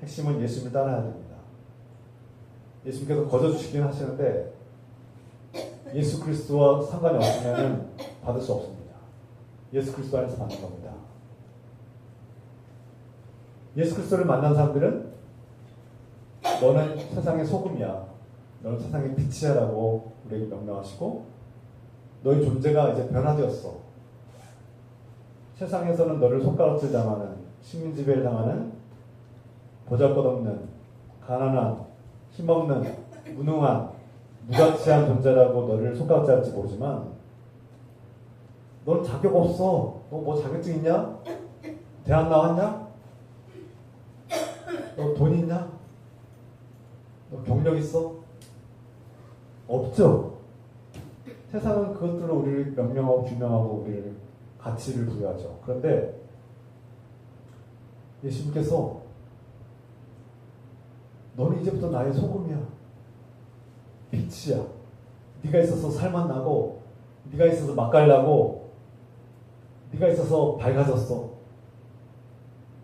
핵심은 예수님을 따라야 됩니다. 예수님께서 거저 주시긴 하시는데 예수 그리스도와 상관이 없으면 받을 수 없습니다. 예수 그리스도 안에서 받는 겁니다. 예수 그리스도를 만난 사람들은 너는 세상의 소금이야, 너는 세상의 빛이야 라고 우리에게 명령하시고, 너의 존재가 이제 변화되었어. 세상에서는 너를 손가락질 당하는, 식민지배를 당하는, 보잘것없는, 가난한, 힘없는, 무능한, 무가치한 존재라고 너를 손가락질할지 모르지만, 넌 자격 없어. 너 뭐 자격증 있냐? 대학 나왔냐? 너 돈 있냐? 너 경력 있어? 없죠? 세상은 그것들로 우리를 명령하고 규명하고 우리를 가치를 부여하죠. 그런데 예수님께서 너는 이제부터 나의 소금이야, 빛이야, 네가 있어서 살만 나고, 네가 있어서 맛깔나고, 네가 있어서 밝아졌어.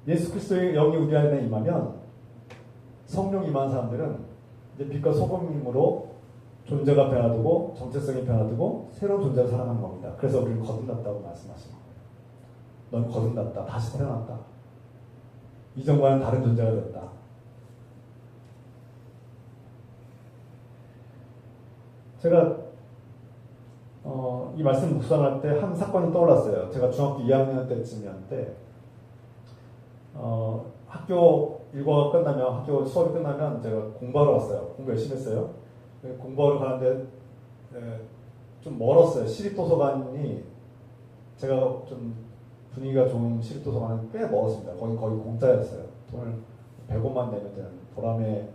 예수 그리스도의 영이 우리 안에 임하면, 성령 임한 사람들은 이제 빛과 소금으로 존재가 변화되고 정체성이 변화되고 새로운 존재로 살아가는 겁니다. 그래서 우리를 거듭났다고 말씀하신 거예요. 넌 거듭났다, 다시 태어났다, 이전과는 다른 존재가 됐다. 제가 이 말씀 묵상할 때 한 사건이 떠올랐어요. 제가 중학교 2학년 때쯤이었는데 학교 일과가 끝나면, 학교 수업이 끝나면 제가 공부하러 왔어요. 공부 열심히 했어요. 공부하러 가는데 좀 멀었어요. 시립도서관이, 제가 좀 분위기가 좋은 시립도서관은 꽤 멀었습니다. 거의 공짜였어요. 돈을 100원만 내면 되는 보람의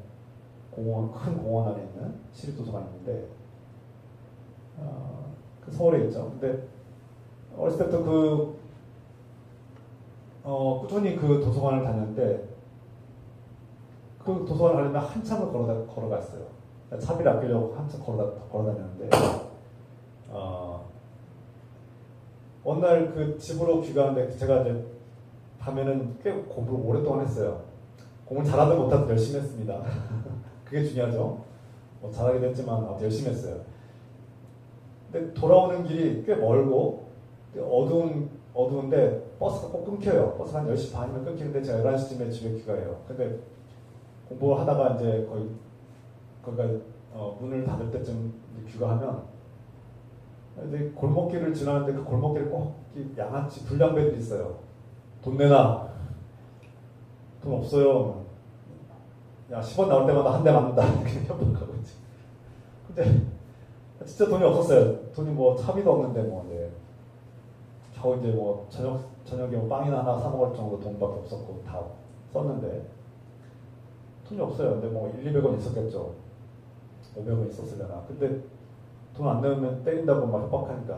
공원, 큰 공원 안에 있는 시립도서관인데 그 서울에 있죠. 근데 어렸을 때부터 꾸준히 그 도서관을 다녔는데, 그 도서관을 가려면 한참을 걸어갔어요. 차비를 아끼려고 한참 걸어다녔는데, 어느 날 그 집으로 귀가하는데, 제가 이제 밤에는 꽤 공부를 오랫동안 했어요. 공부를 잘하든 못하든 열심히 했습니다. 그게 중요하죠. 뭐 잘하기도 했지만 열심히 했어요. 근데 돌아오는 길이 꽤 멀고 어두운데 버스가 꼭 끊겨요. 버스가 한 10시 반이면 끊기는데 제가 11시쯤에 집에 귀가해요. 근데 공부를 하다가 이제 거기가 문을 닫을 때쯤 귀가하면, 근데 골목길을 지나는데 그 골목길에 꼭 양아치 불량배들이 있어요. 돈 내놔. 돈 없어요. 야, 10원 나올 때마다 한 대 맞는다. 이렇게 협박하고 있지. 근데 진짜 돈이 없었어요. 돈이 뭐 차비도 없는데 뭐 이제 겨우 이제 뭐 저녁에 뭐 빵이나 하나 사 먹을 정도 돈밖에 없었고 다 썼는데 돈이 없어요. 근데 뭐 100~200원 있었겠죠. 500원 있었으려나. 근데 돈 안 내면 때린다고 막 협박하니까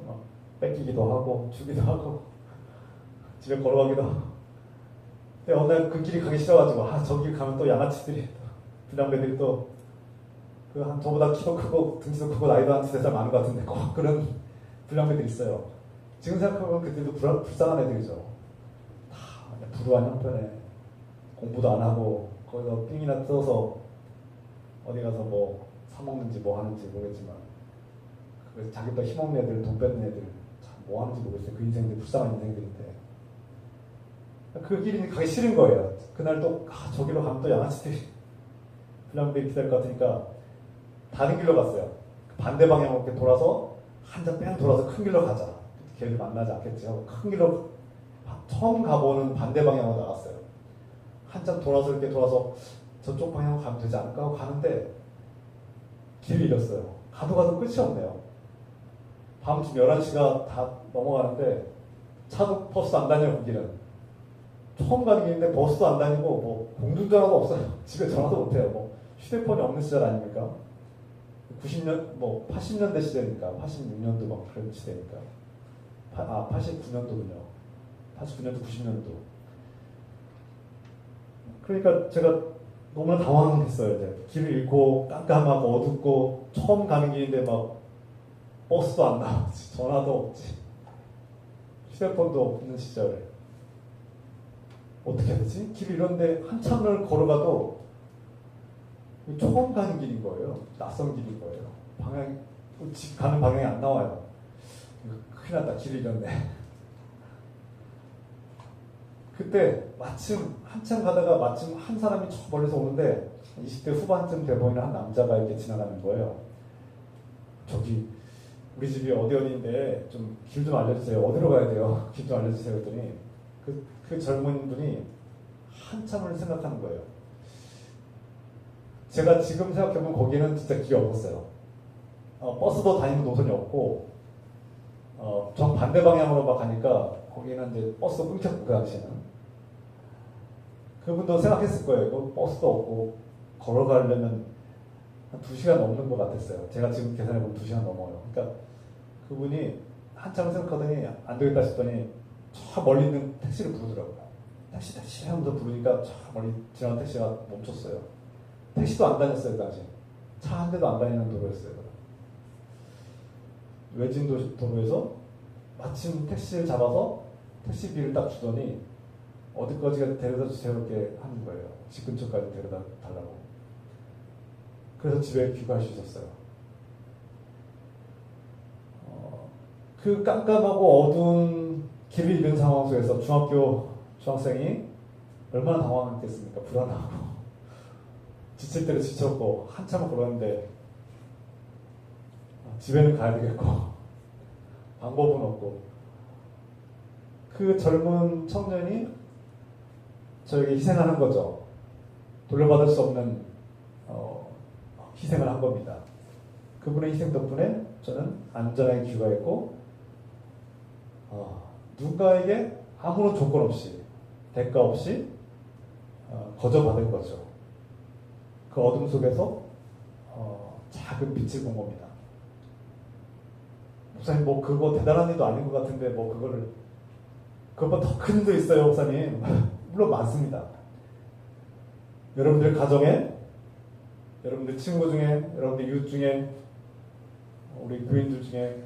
막 뺏기기도 하고 주기도 하고 집에 걸어가기도 하고. 근데 어느 날 그 길이 가기 싫어가지고 저기 가면 또 양아치들이, 불량배들이 또 저보다 키도 크고 등치도 크고 나이도 한 2~3살 많은 것 같은데 꼭 그런 불량배들이 있어요. 지금 생각해보면 그때도 불쌍한 애들이죠. 다 불우한 형편에 공부도 안 하고 거기서 삥이나 뜯어서 어디 가서 뭐 사먹는지 뭐 하는지 모르겠지만 그 자기보다 힘없는 애들, 돈 뺏는 애들 참 뭐 하는지 모르겠어요. 그 인생들 불쌍한 인생들인데 그 길이 가기 싫은 거예요. 그날 또 저기로 가면 또 양아치들이 블랑베이 기다릴 것 같으니까 다른 길로 갔어요. 반대 방향으로 이렇게 돌아서 한참 뺑 돌아서 큰 길로 가자. 걔를 만나지 않겠지 하고 큰 길로 처음 가보는 반대 방향으로 나갔어요. 한참 돌아서 이렇게 돌아서 저쪽 방향으로 가면 되지 않을까 하고 가는데 길을 잃었어요. 가도 끝이 없네요. 밤쯤 11시가 다 넘어가는데 차도 버스 안 다녀요. 그 길은 처음 가는 길인데 버스도 안 다니고 뭐 공중전화도 없어요. 집에 전화도 못해요. 뭐 휴대폰이 없는 시절 아닙니까? 90년, 뭐 80년대 시대니까 86년도 막 그런 시대니까 89년도군요. 89년도, 90년도. 그러니까 제가 너무나 당황했어요. 이제 길을 잃고 깜깜하고 어둡고 처음 가는 길인데 막 버스도 안 나오지, 전화도 없지, 휴대폰도 없는 시절에 어떻게 해야 되지? 길을 잃었는데 한참을 걸어가도 처음 가는 길인 거예요. 낯선 길인 거예요. 집 가는 방향이 안 나와요. 큰일 났다. 길을 잃었네. 그때 마침 한참 가다가 마침 한 사람이 저 멀리서 오는데 20대 후반쯤 돼 보이는 한 남자가 이렇게 지나가는 거예요. 저기 우리 집이 어디인데 좀 길 좀 알려주세요. 어디로 가야 돼요? 길 좀 알려주세요. 그랬더니 그 젊은 분이 한참을 생각하는 거예요. 제가 지금 생각해보면 거기는 진짜 길이 없었어요. 버스도 다니는 노선이 없고 정 반대 방향으로 막 가니까 거기는 이제 버스도 끊겼고 그 당시에는 그분도 생각했을 거예요. 버스도 없고 걸어가려면 한 2시간 넘는 것 같았어요. 제가 지금 계산해보면 2시간 넘어요. 그러니까 그분이 한참 생각하더니 안 되겠다 싶더니 저 멀리 있는 택시를 부르더라고요. 택시 하면서 부르니까 저 멀리 지나간 택시가 멈췄어요. 택시도 안 다녔어요. 그 당시 차 한 대도 안 다니는 도로였어요. 외진 도로에서 마침 택시를 잡아서 택시비를 딱 주더니 어디까지 데려다 주세요 이렇게 하는 거예요. 집 근처까지 데려다 달라고. 그래서 집에 귀가할 수 있었어요. 그 깜깜하고 어두운 길을 잃은 상황 속에서 중학생이 얼마나 당황했겠습니까? 불안하고 지칠 대로 지쳤고 한참을 걸었는데 집에는 가야 되겠고 방법은 없고 그 젊은 청년이 저에게 희생하는 거죠. 돌려받을 수 없는 희생을 한 겁니다. 그분의 희생 덕분에 저는 안전하게 귀가했고 누군가에게 아무런 조건 없이 대가 없이 거저받은 거죠. 그 어둠 속에서 작은 빛을 본 겁니다. 목사님 뭐 그거 대단한 일도 아닌 것 같은데 뭐 그것보다 더 큰 일도 있어요 목사님. 물론 많습니다. 여러분들 가정에 여러분들 친구 중에 여러분들 이웃 중에 우리 교인들 중에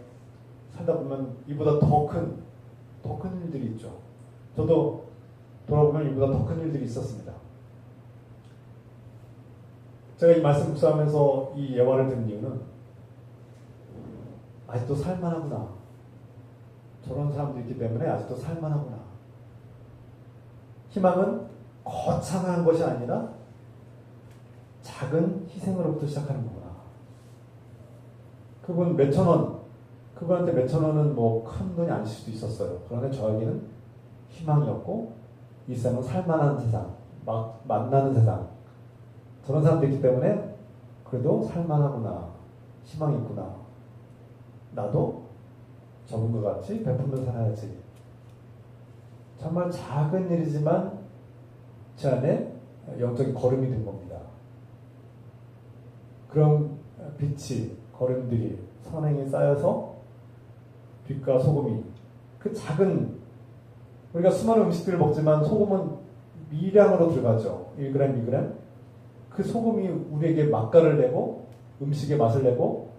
살다 보면 이보다 더 큰 일들이 있죠. 저도 돌아보면 이보다 더 큰 일들이 있었습니다. 제가 이 말씀 묵상하면서 이 예화를 듣는 이유는 아직도 살만하구나. 저런 사람도 있기 때문에 아직도 살만하구나. 희망은 거창한 것이 아니라 작은 희생으로부터 시작하는 거구나. 그분 몇천 원, 그분한테 몇천 원은 뭐 큰 돈이 아닐 수도 있었어요. 그런데 저에게는 희망이었고 이 세상은 살만한 세상, 막 만나는 세상. 저런 사람도 있기 때문에 그래도 살만하구나. 희망이 있구나. 나도 저분과 같이 베풀며 살아야지. 정말 작은 일이지만 제 안에 영적인 걸음이 된 겁니다. 그런 빛이, 걸음들이, 선행이 쌓여서 빛과 소금이 그 작은 우리가 수많은 음식들을 먹지만 소금은 미량으로 들어가죠. 1g, 2g. 그 소금이 우리에게 맛깔을 내고 음식의 맛을 내고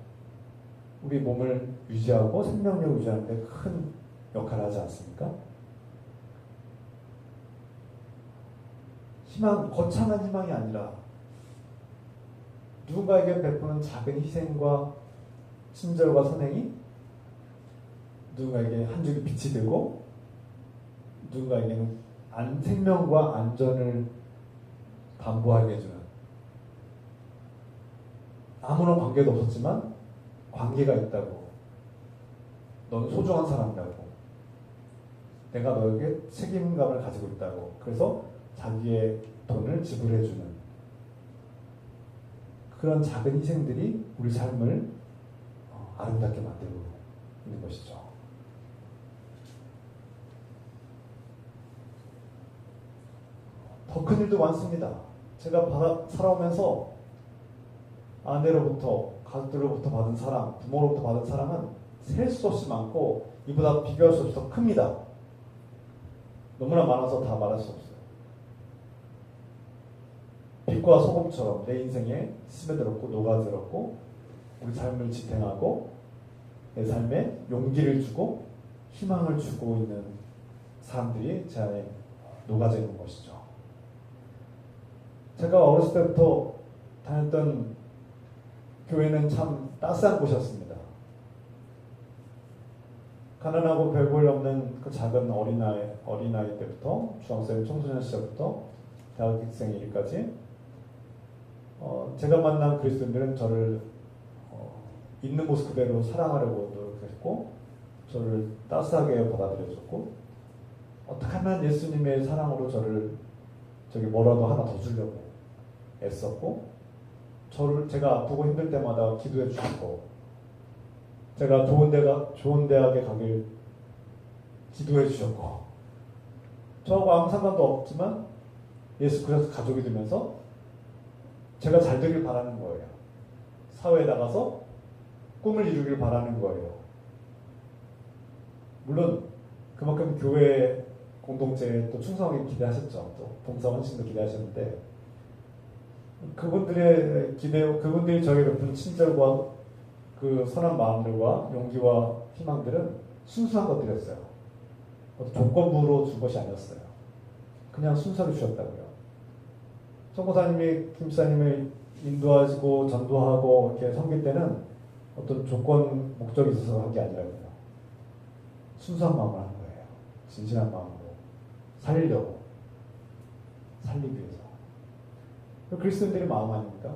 우리 몸을 유지하고 생명력을 유지하는 데 큰 역할을 하지 않습니까? 희망, 거창한 희망이 아니라 누군가에게 베푸는 작은 희생과 친절과 선행이 누군가에게 한 줄기 빛이 되고 누군가에게는 생명과 안전을 담보하게 해주는, 아무런 관계도 없었지만 관계가 있다고, 넌 소중한 사람이라고, 내가 너에게 책임감을 가지고 있다고, 그래서 자기의 돈을 지불해주는 그런 작은 희생들이 우리 삶을 아름답게 만들고 있는 것이죠. 더 큰 일도 많습니다. 제가 살아오면서 아내로부터, 가족들로부터 받은 사랑, 부모로부터 받은 사랑은 셀 수 없이 많고 이보다 비교할 수 없이 더 큽니다. 너무나 많아서 다 말할 수 없어요. 빛과 소금처럼 내 인생에 스며들었고 녹아들었고 우리 삶을 지탱하고 내 삶에 용기를 주고 희망을 주고 있는 사람들이 제 안에 녹아져 있는 것이죠. 제가 어렸을 때부터 다녔던 교회는 참 따스한 곳이었습니다. 가난하고 별 볼 없는 그 작은 어린아이 때부터 중학생, 청소년 시절부터 대학생 일까지 제가 만난 그리스도인들은 저를 있는 모습 그대로 사랑하려고 노력했고 저를 따스하게 받아들여줬고 어떻게 하면 예수님의 사랑으로 저기 뭐라도 하나 더 주려고 애썼고 제가 아프고 힘들 때마다 기도해 주셨고 제가 좋은 대학에 가길 기도해 주셨고 저하고 아무 상관도 없지만 예수 그리스도 가족이 되면서 제가 잘 되길 바라는 거예요. 사회에 나가서 꿈을 이루길 바라는 거예요. 물론 그만큼 교회 공동체에 또 충성하게 기대하셨죠. 또 봉사 헌신도 기대하셨는데 그분들이 저에게 베푼 친절과 그 선한 마음들과 용기와 희망들은 순수한 것들이었어요. 조건부로 준 것이 아니었어요. 그냥 순수하게 주셨다고요. 선교사님이 김사님을 인도하시고 전도하고 이렇게 섬길 때는 어떤 조건 목적이 있어서 한 게 아니라고요. 순수한 마음으로 하는 거예요. 진실한 마음으로 살기 위해서. 그리스도인들의 마음 아닙니까?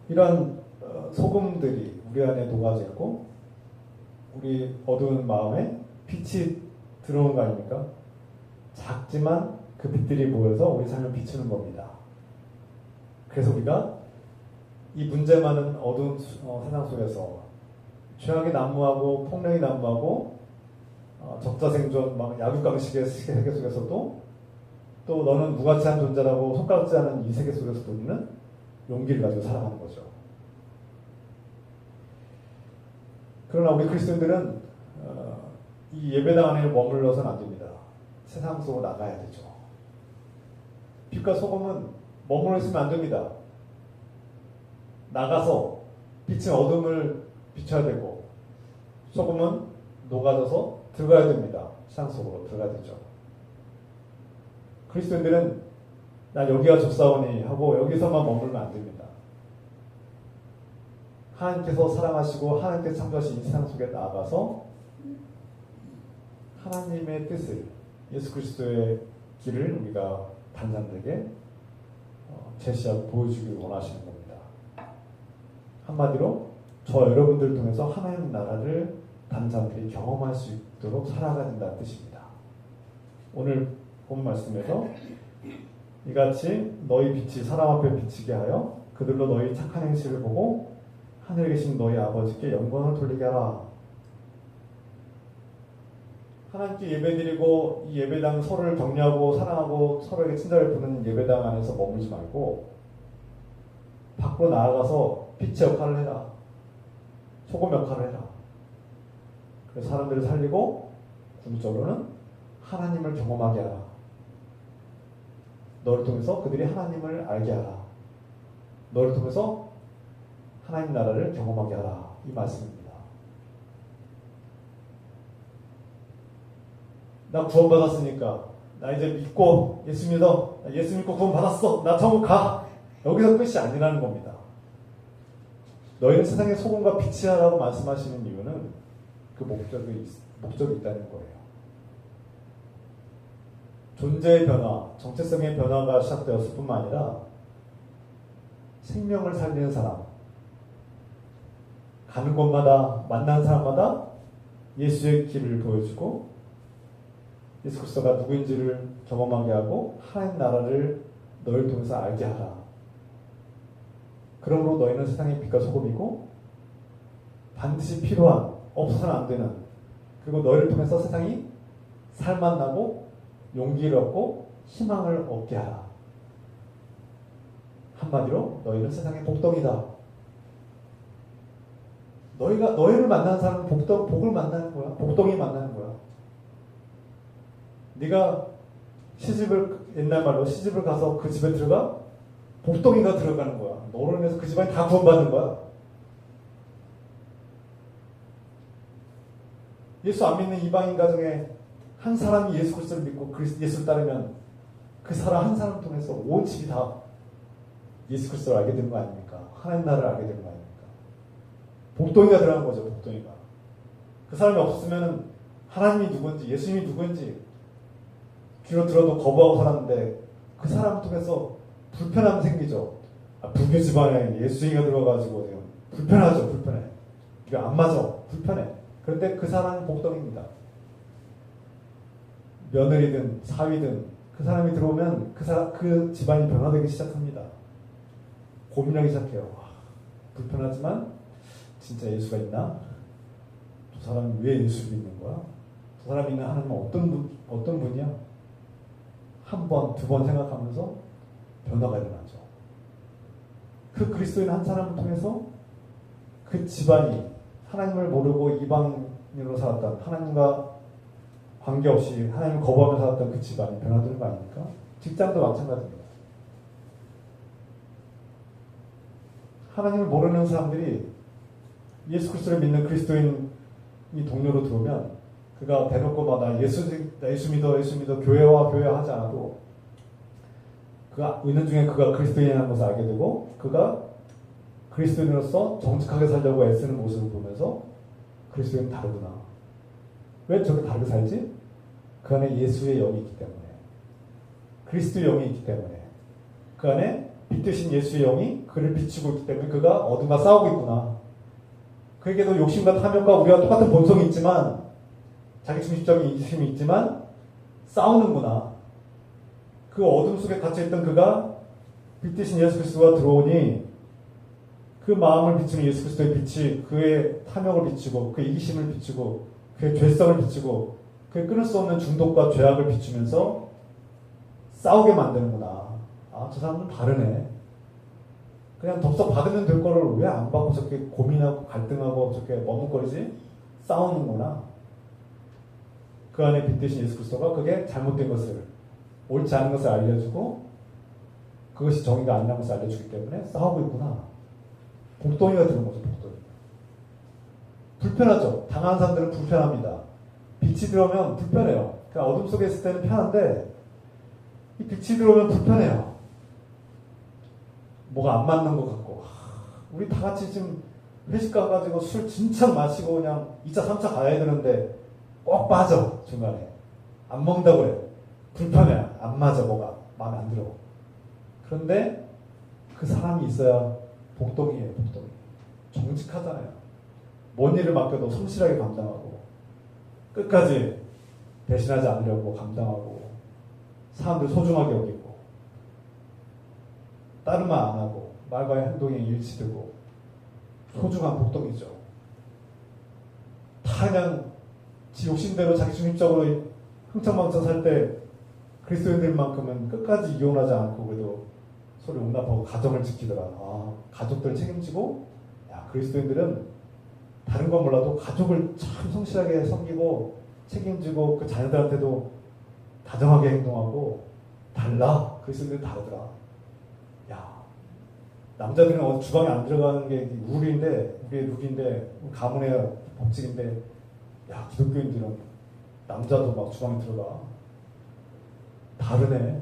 이런 소금들이 우리 안에 녹아져 있고 우리 어두운 마음에 빛이 들어오는 거 아닙니까? 작지만 그 빛들이 모여서 우리 삶을 비추는 겁니다. 그래서 우리가 이 문제 많은 어두운 세상 속에서 죄악이 난무하고 폭력이 난무하고 적자생존 막 약육강식의 세계 속에서도 또 너는 무가치한 존재라고 손가락질 하는 이 세계 속에서도 우리는 용기를 가지고 살아가는 거죠. 그러나 우리 그리스도인들은 이 예배당 안에 머물러서는 안 됩니다. 세상 속으로 나가야 되죠. 빛과 소금은 머물러 있으면 안 됩니다. 나가서 빛은 어둠을 비춰야 되고 소금은 녹아져서 들어가야 됩니다. 세상 속으로 들어가야 되죠. 그리스도인들은 나 여기가 좋사오니 하고 여기서만 머물면 안 됩니다. 하나님께서 사랑하시고 하나님께서 창조하신 이 세상 속에 나아가서 하나님의 뜻을 예수 그리스도의 길을 우리가 단장들에게 제시하고 보여주길 원하시는 겁니다. 한마디로 저 여러분들을 통해서 하나님 나라를 단장들이 경험할 수 있도록 살아가야 된다는 뜻입니다. 오늘 본 말씀에서 이같이 너희 빛이 사람 앞에 비치게 하여 그들로 너희 착한 행실을 보고 하늘에 계신 너희 아버지께 영광을 돌리게 하라. 하나님께 예배드리고 이 예배당 서로를 격려하고 사랑하고 서로에게 친절을 베푸는 예배당 안에서 머물지 말고 밖으로 나아가서 빛의 역할을 해라. 소금 역할을 해라. 그래서 사람들을 살리고 궁극적으로는 하나님을 경험하게 하라. 너를 통해서 그들이 하나님을 알게 하라. 너를 통해서 하나님 나라를 경험하게 하라. 이 말씀입니다. 나 구원받았으니까 나 이제 믿고 예수 믿어. 예수 믿고 구원받았어. 나 천국 가. 여기서 끝이 아니라는 겁니다. 너희는 세상의 소금과 빛이라고 말씀하시는 이유는 그 목적이 있다는 거예요. 존재의 변화, 정체성의 변화가 시작되었을 뿐만 아니라 생명을 살리는 사람, 가는 곳마다 만난 사람마다 예수의 길을 보여주고 예수 그리스도가 누구인지를 경험하게 하고 하나님 나라를 너희를 통해서 알게 하라. 그러므로 너희는 세상의 빛과 소금이고 반드시 필요한, 없어서는 안 되는, 그리고 너희를 통해서 세상이 살만나고 용기를 얻고 희망을 얻게 하라. 한마디로 너희는 세상의 복덩이다. 너희를 만나는 사람은 복을 만나는 거야. 복덩이 만나는 거야. 네가 옛날 말로 시집을 가서 그 집에 들어가 복덩이가 들어가는 거야. 너로 인해서 그 집안이 다 구원받는 거야. 예수 안 믿는 이방인 가정에 한 사람이 예수 그리스도를 믿고 예수를 따르면 그 사람 한 사람 통해서 온 집이 다 예수 그리스도를 알게 되는 거 아닙니까? 하나님 나라를 알게 되는 거 아닙니까? 복덩이가 들어간 거죠. 복덩이가. 그 사람이 없었으면 하나님이 누군지 예수님이 누군지 귀로 들어도 거부하고 살았는데 그 사람을 통해서 불편함이 생기죠. 불교 집안에 예수쟁이가 들어가지고 불편하죠. 불편해. 이게 안 맞아. 불편해. 그런데 그 사람은 복덩이입니다. 며느리든 사위든 그 사람이 들어오면 그 집안이 변화되기 시작합니다. 고민하기 시작해요. 불편하지만 진짜 예수가 있나? 저 사람이 왜 예수를 믿는 거야? 저 사람이 있는 하나님은 어떤 분이야? 한 번, 두 번 생각하면서 변화가 일어나죠. 그 그리스도인 한 사람을 통해서 그 집안이 하나님을 모르고 이방인으로 살았던, 하나님과 관계없이 하나님을 거부하며 살았던 그 집안이 변화되는 거 아닙니까? 직장도 마찬가지입니다. 하나님을 모르는 사람들이 예수 그리스도를 믿는 그리스도인이 동료로 들어오면 그가 대놓고 막 나 예수 믿어 교회와 하지 않아도 그가 있는 중에 그가 그리스도인이라는 것을 알게 되고 그가 그리스도인으로서 정직하게 살려고 애쓰는 모습을 보면서 그리스도인은 다르구나. 왜 저렇게 다르게 살지? 그 안에 예수의 영이 있기 때문에, 그리스도의 영이 있기 때문에, 그 안에 빛되신 예수의 영이 그를 비추고 있기 때문에 그가 어둠과 싸우고 있구나. 그에게도 욕심과 탐욕과 우리와 똑같은 본성이 있지만, 자기중심적인 인식이 있지만 싸우는구나. 그 어둠 속에 갇혀있던 그가 빛되신 예수 그리스도가 들어오니 그 마음을 비추는 예수 그리스도의 빛이 그의 탐욕을 비추고 그의 이기심을 비추고 그의 죄성을 비추고 그의 끊을 수 없는 중독과 죄악을 비추면서 싸우게 만드는구나. 저 사람은 다르네. 그냥 덥석 받으면 될 거를 왜 안 받고 저렇게 고민하고 갈등하고 저렇게 머뭇거리지? 싸우는구나. 그 안에 빛되신 예수 그리스도가 그게 잘못된 것을, 옳지 않은 것을 알려주고 그것이 정의가 아니라는 것을 알려주기 때문에 싸우고 있구나. 복덩이가 되는 거죠. 복덩이. 불편하죠. 당하는 사람들은 불편합니다. 빛이 들어오면 불편해요. 그러니까 어둠 속에 있을 때는 편한데 이 빛이 들어오면 불편해요. 뭐가 안 맞는 것 같고. 우리 다 같이 지금 회식 가가지고 술 진짜 마시고 그냥 2차 3차 가야 되는데 꼭 빠져. 중간에 안 먹는다고 그래. 불편해. 안 맞아. 뭐가 마음에 안 들어. 그런데 그 사람이 있어야 복덩이에요. 복덩이. 정직하잖아요. 뭔 일을 맡겨도 성실하게 감당하고 끝까지 배신하지 않으려고 감당하고 사람들 소중하게 여기고 다른 말 안 하고 말과 행동에 일치되고 소중한 복덩이죠. 다 그냥 지 욕심대로 자기 중심적으로 흥청망청 살 때 그리스도인들만큼은 끝까지 이혼하지 않고 그래도 서로 용납하고 가정을 지키더라. 가족들 책임지고, 그리스도인들은 다른 건 몰라도 가족을 참 성실하게 섬기고 책임지고 그 자녀들한테도 다정하게 행동하고 달라. 그리스도인들은 다르더라. 남자들은 어디 주방에 안 들어가는 게 우리의 룰인데 가문의 법칙인데, 기독교인들은 남자도 막 주방에 들어가. 다르네.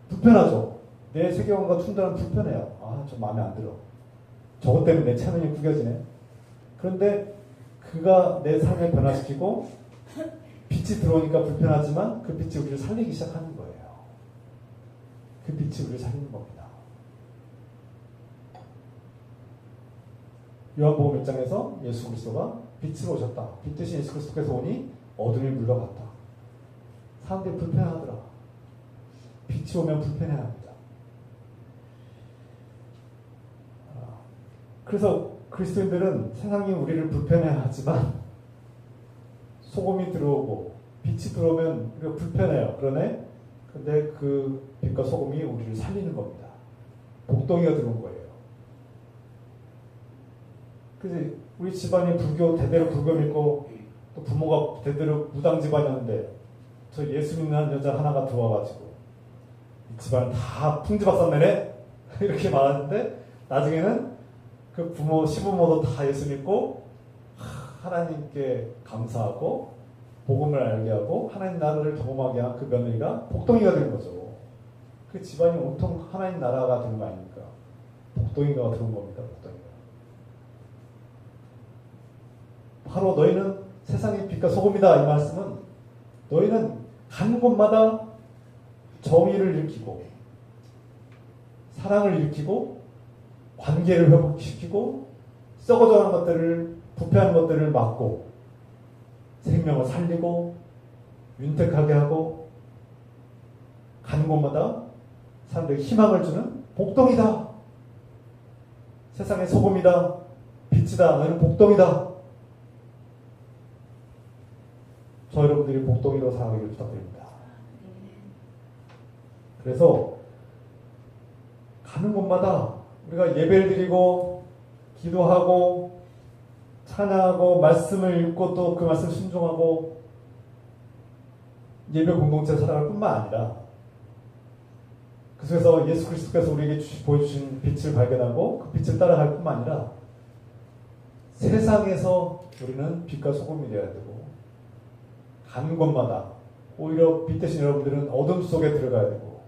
불편하죠. 내 세계관과 충돌하면 불편해요. 아, 좀 마음에 안 들어. 저것 때문에 내 체면이 구겨지네. 그런데 그가 내 삶을 변화시키고 빛이 들어오니까 불편하지만 그 빛이 우리를 살리기 시작하는 거예요. 그 빛이 우리를 살리는 겁니다. 요한복음 1장에서 예수 그리스도가 빛으로 오셨다. 빛 대신 예수 그리스도께서 오니 어둠이 물러갔다. 사람들이 불편하더라. 빛이 오면 불편해합니다. 그래서 그리스도인들은 세상이 우리를 불편해하지만 소금이 들어오고 빛이 들어오면 우리가 불편해요. 그러네. 근데 그 빛과 소금이 우리를 살리는 겁니다. 복덩이가 들어온 거예요. 그래서 우리 집안이 대대로 불교 믿고 또 부모가 대대로 무당 집안이었는데 저 예수 믿는 여자 하나가 들어와가지고 이 집안은 다 풍지박산내네 이렇게 말하는데 나중에는 그 부모 시부모도 다 예수 믿고 하나님께 감사하고 복음을 알게 하고 하나님 나라를 경험하게 한 그 며느리가 복덩이가 되는 거죠. 그 집안이 온통 하나님 나라가 되는 거 아닙니까? 복덩이가 들어온 겁니다. 복덩이가. 바로 너희는 세상의 빛과 소금이다. 이 말씀은 너희는 가는 곳마다 정의를 일으키고 사랑을 일으키고 관계를 회복시키고 썩어져가는 것들을 부패하는 것들을 막고 생명을 살리고 윤택하게 하고 가는 곳마다 사람들에게 희망을 주는 복덩이다. 세상의 소금이다. 빛이다. 너희는 복덩이다. 저 여러분들이 복덩이로 살아가기를 부탁드립니다. 그래서 가는 곳마다 우리가 예배를 드리고 기도하고 찬양하고 말씀을 읽고 또 그 말씀 순종하고 예배 공동체 살아갈 뿐만 아니라 그 속에서 예수 그리스도께서 우리에게 보여주신 빛을 발견하고 그 빛을 따라갈 뿐만 아니라 세상에서 우리는 빛과 소금이 되어야 되고 가는 곳마다 오히려 빛 대신 여러분들은 어둠 속에 들어가야 되고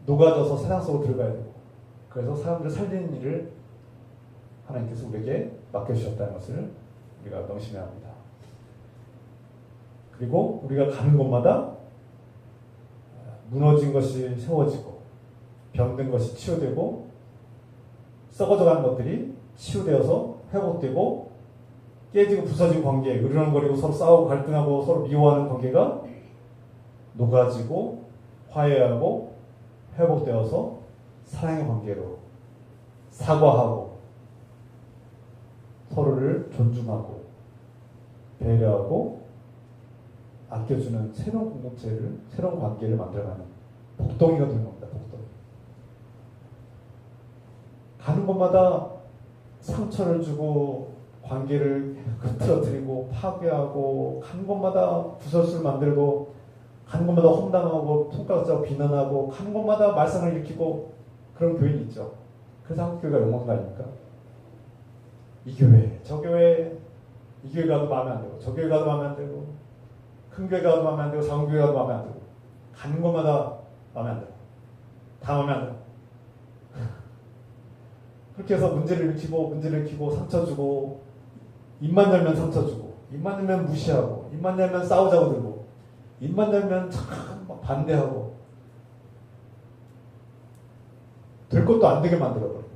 녹아져서 세상 속으로 들어가야 되고 그래서 사람들을 살리는 일을 하나님께서 우리에게 맡겨주셨다는 것을 우리가 명심해야 합니다. 그리고 우리가 가는 곳마다 무너진 것이 세워지고 병든 것이 치유되고 썩어져가는 것들이 치유되어서 회복되고 깨지고 부서진 관계, 으르렁거리고 서로 싸우고 갈등하고 서로 미워하는 관계가 녹아지고 화해하고 회복되어서 사랑의 관계로 사과하고 서로를 존중하고 배려하고 아껴주는 새로운 공동체를, 새로운 관계를 만들어가는 복덩이가 되는 겁니다. 복덩이. 가는 곳마다 상처를 주고 관계를 흐트러뜨리고 파괴하고 가는 곳마다 부설수를 만들고 가는 곳마다 험담하고 손가락 잡고 비난하고 가는 곳마다 말썽을 일으키고 그런 교인이 있죠. 그래서 한국교회가 욕먹는 거 아닙니까? 이 교회, 저 교회, 이 교회 가도 마음에 안 들고 저 교회 가도 마음에 안 들고 큰 교회 가도 마음에 안 들고 작은 교회 가도 마음에 안 들고 가는 곳마다 마음에 안 들고 다 마음에 안 들고 그렇게 해서 문제를 일으키고 상처 주고 입만 열면 상처 주고 입만 열면 무시하고 입만 열면 싸우자고 들고 입만 열면 참 막 반대하고 될 것도 안 되게 만들어버리고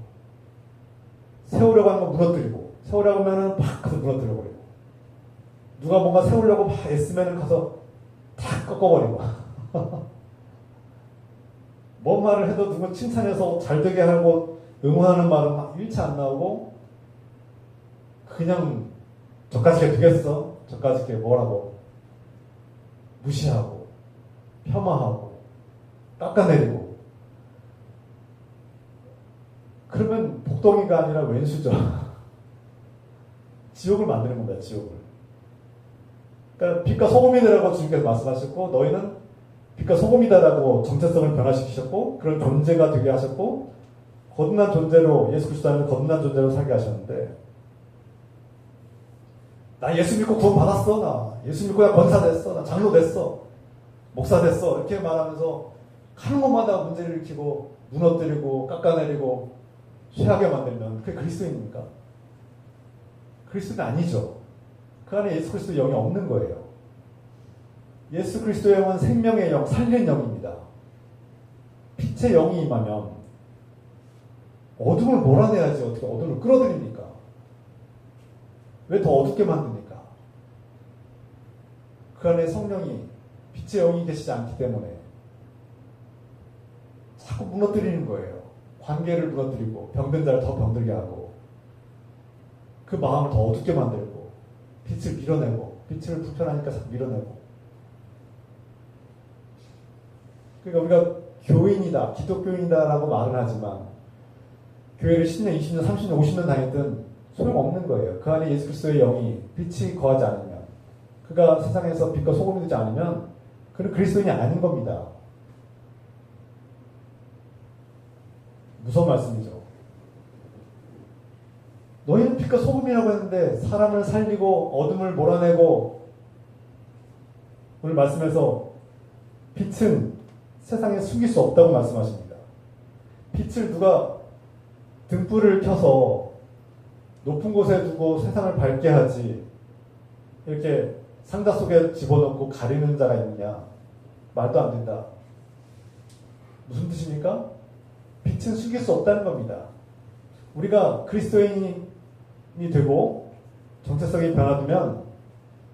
세우려고 하는 거 무너뜨리고 세우려고 하면은 팍 가서 무너뜨려버리고 누가 뭔가 세우려고 막 애쓰면은 가서 탁 꺾어버리고 뭔 말을 해도 누구 칭찬해서 잘 되게 하고 응원하는 말은 막 일치 안 나오고 그냥 저까지 되겠어? 저까지 뭐라고 무시하고 폄하하고 깎아내리고 그러면 복덩이가 아니라 왼수죠. 지옥을 만드는 겁니다. 지옥을. 그러니까 빛과 소금이다라고 주님께서 말씀하셨고 너희는 빛과 소금이다라고 정체성을 변화시키셨고 그런 존재가 되게 하셨고 거듭난 존재로 예수 그리스도 안에서 거듭난 존재로 살게 하셨는데 나 예수 믿고 구원 받았어. 나 예수 믿고 나 권사 됐어. 나 장로 됐어. 목사 됐어. 이렇게 말하면서 하는 것마다 문제를 일으키고 무너뜨리고 깎아내리고 쇠하게 만들면 그게 그리스도입니까? 그리스도는 아니죠. 그 안에 예수 그리스도의 영이 없는 거예요. 예수 그리스도의 영은 생명의 영, 살리는 영입니다. 빛의 영이 임하면 어둠을 몰아내야지 어떻게 어둠을 끌어들입니까? 왜 더 어둡게 만듭니까? 그 안에 성령이 빛의 영이 계시지 않기 때문에 자꾸 무너뜨리는 거예요. 관계를 무너뜨리고 병든 자를 더 병들게 하고 그 마음을 더 어둡게 만들고 빛을 밀어내고 빛을 불편하니까 자꾸 밀어내고. 그러니까 우리가 교인이다, 기독교인이다라고 말은 하지만 교회를 10년, 20년, 30년, 50년 다녔든 소용없는 거예요. 그 안에 예수 그리스도의 영이 빛이 거하지 않으면, 그가 세상에서 빛과 소금이 되지 않으면 그는 그리스도인이 아닌 겁니다. 무서운 말씀이죠. 너희는 빛과 소금이라고 했는데 사람을 살리고 어둠을 몰아내고, 오늘 말씀에서 빛은 세상에 숨길 수 없다고 말씀하십니다. 빛을 누가 등불을 켜서 높은 곳에 두고 세상을 밝게 하지 이렇게 상자 속에 집어넣고 가리는 자가 있느냐? 말도 안 된다. 무슨 뜻입니까? 빛은 숨길 수 없다는 겁니다. 우리가 그리스도인이 되고 정체성이 변화되면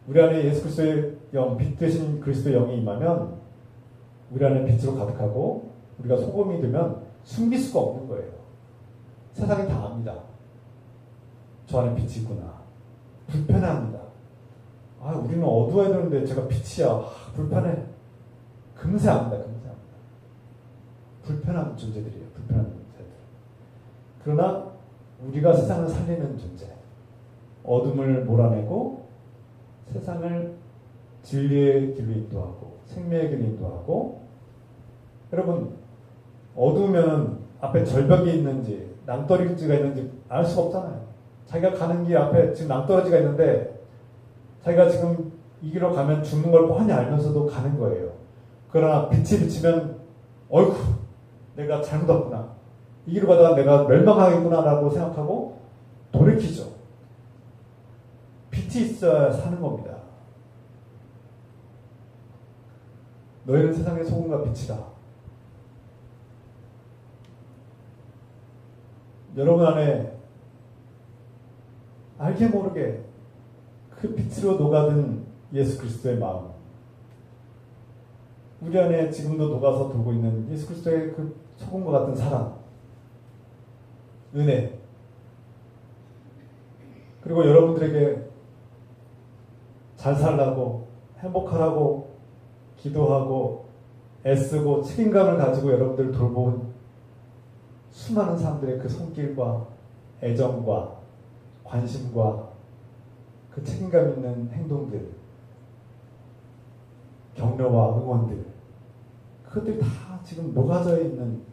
우리 안에 예수 그리스도의 영, 빛 되신 그리스도의 영이 임하면 우리 안에 빛으로 가득하고 우리가 소금이 되면 숨길 수가 없는 거예요. 세상이 다 압니다. 저 안에 빛이 있구나. 불편합니다. 아, 우리는 어두워야 되는데 제가 빛이야. 아, 불편해. 금세 압니다. 금세 압니다. 불편한 존재들이에요. 불편한 존재들. 그러나 우리가 세상을 살리는 존재. 어둠을 몰아내고 세상을 진리의 길로 인도하고 생명의 길로 인도하고. 여러분, 어두우면 앞에 절벽이 있는지 낭떠러지가 있는지 알 수가 없잖아요. 자기가 가는 길 앞에 지금 낭떠러지가 있는데 자기가 지금 이 길로 가면 죽는 걸 뻔히 알면서도 가는 거예요. 그러나 빛이 비치면 어이구, 내가 잘못 왔구나. 이 길로 가다가 내가 멸망하겠구나 라고 생각하고 돌이키죠. 빛이 있어야 사는 겁니다. 너희는 세상의 소금과 빛이다. 여러분 안에 알게 모르게 그 빛으로 녹아든 예수 그리스도의 마음, 우리 안에 지금도 녹아서 돌고 있는 예수 그리스도의 그 소금과 같은 사랑, 은혜, 그리고 여러분들에게 잘 살라고, 행복하라고 기도하고 애쓰고 책임감을 가지고 여러분들을 돌보은 수많은 사람들의 그 손길과 애정과 관심과 그 책임감 있는 행동들, 격려와 응원들, 그것들이 다 지금 녹아져 있는,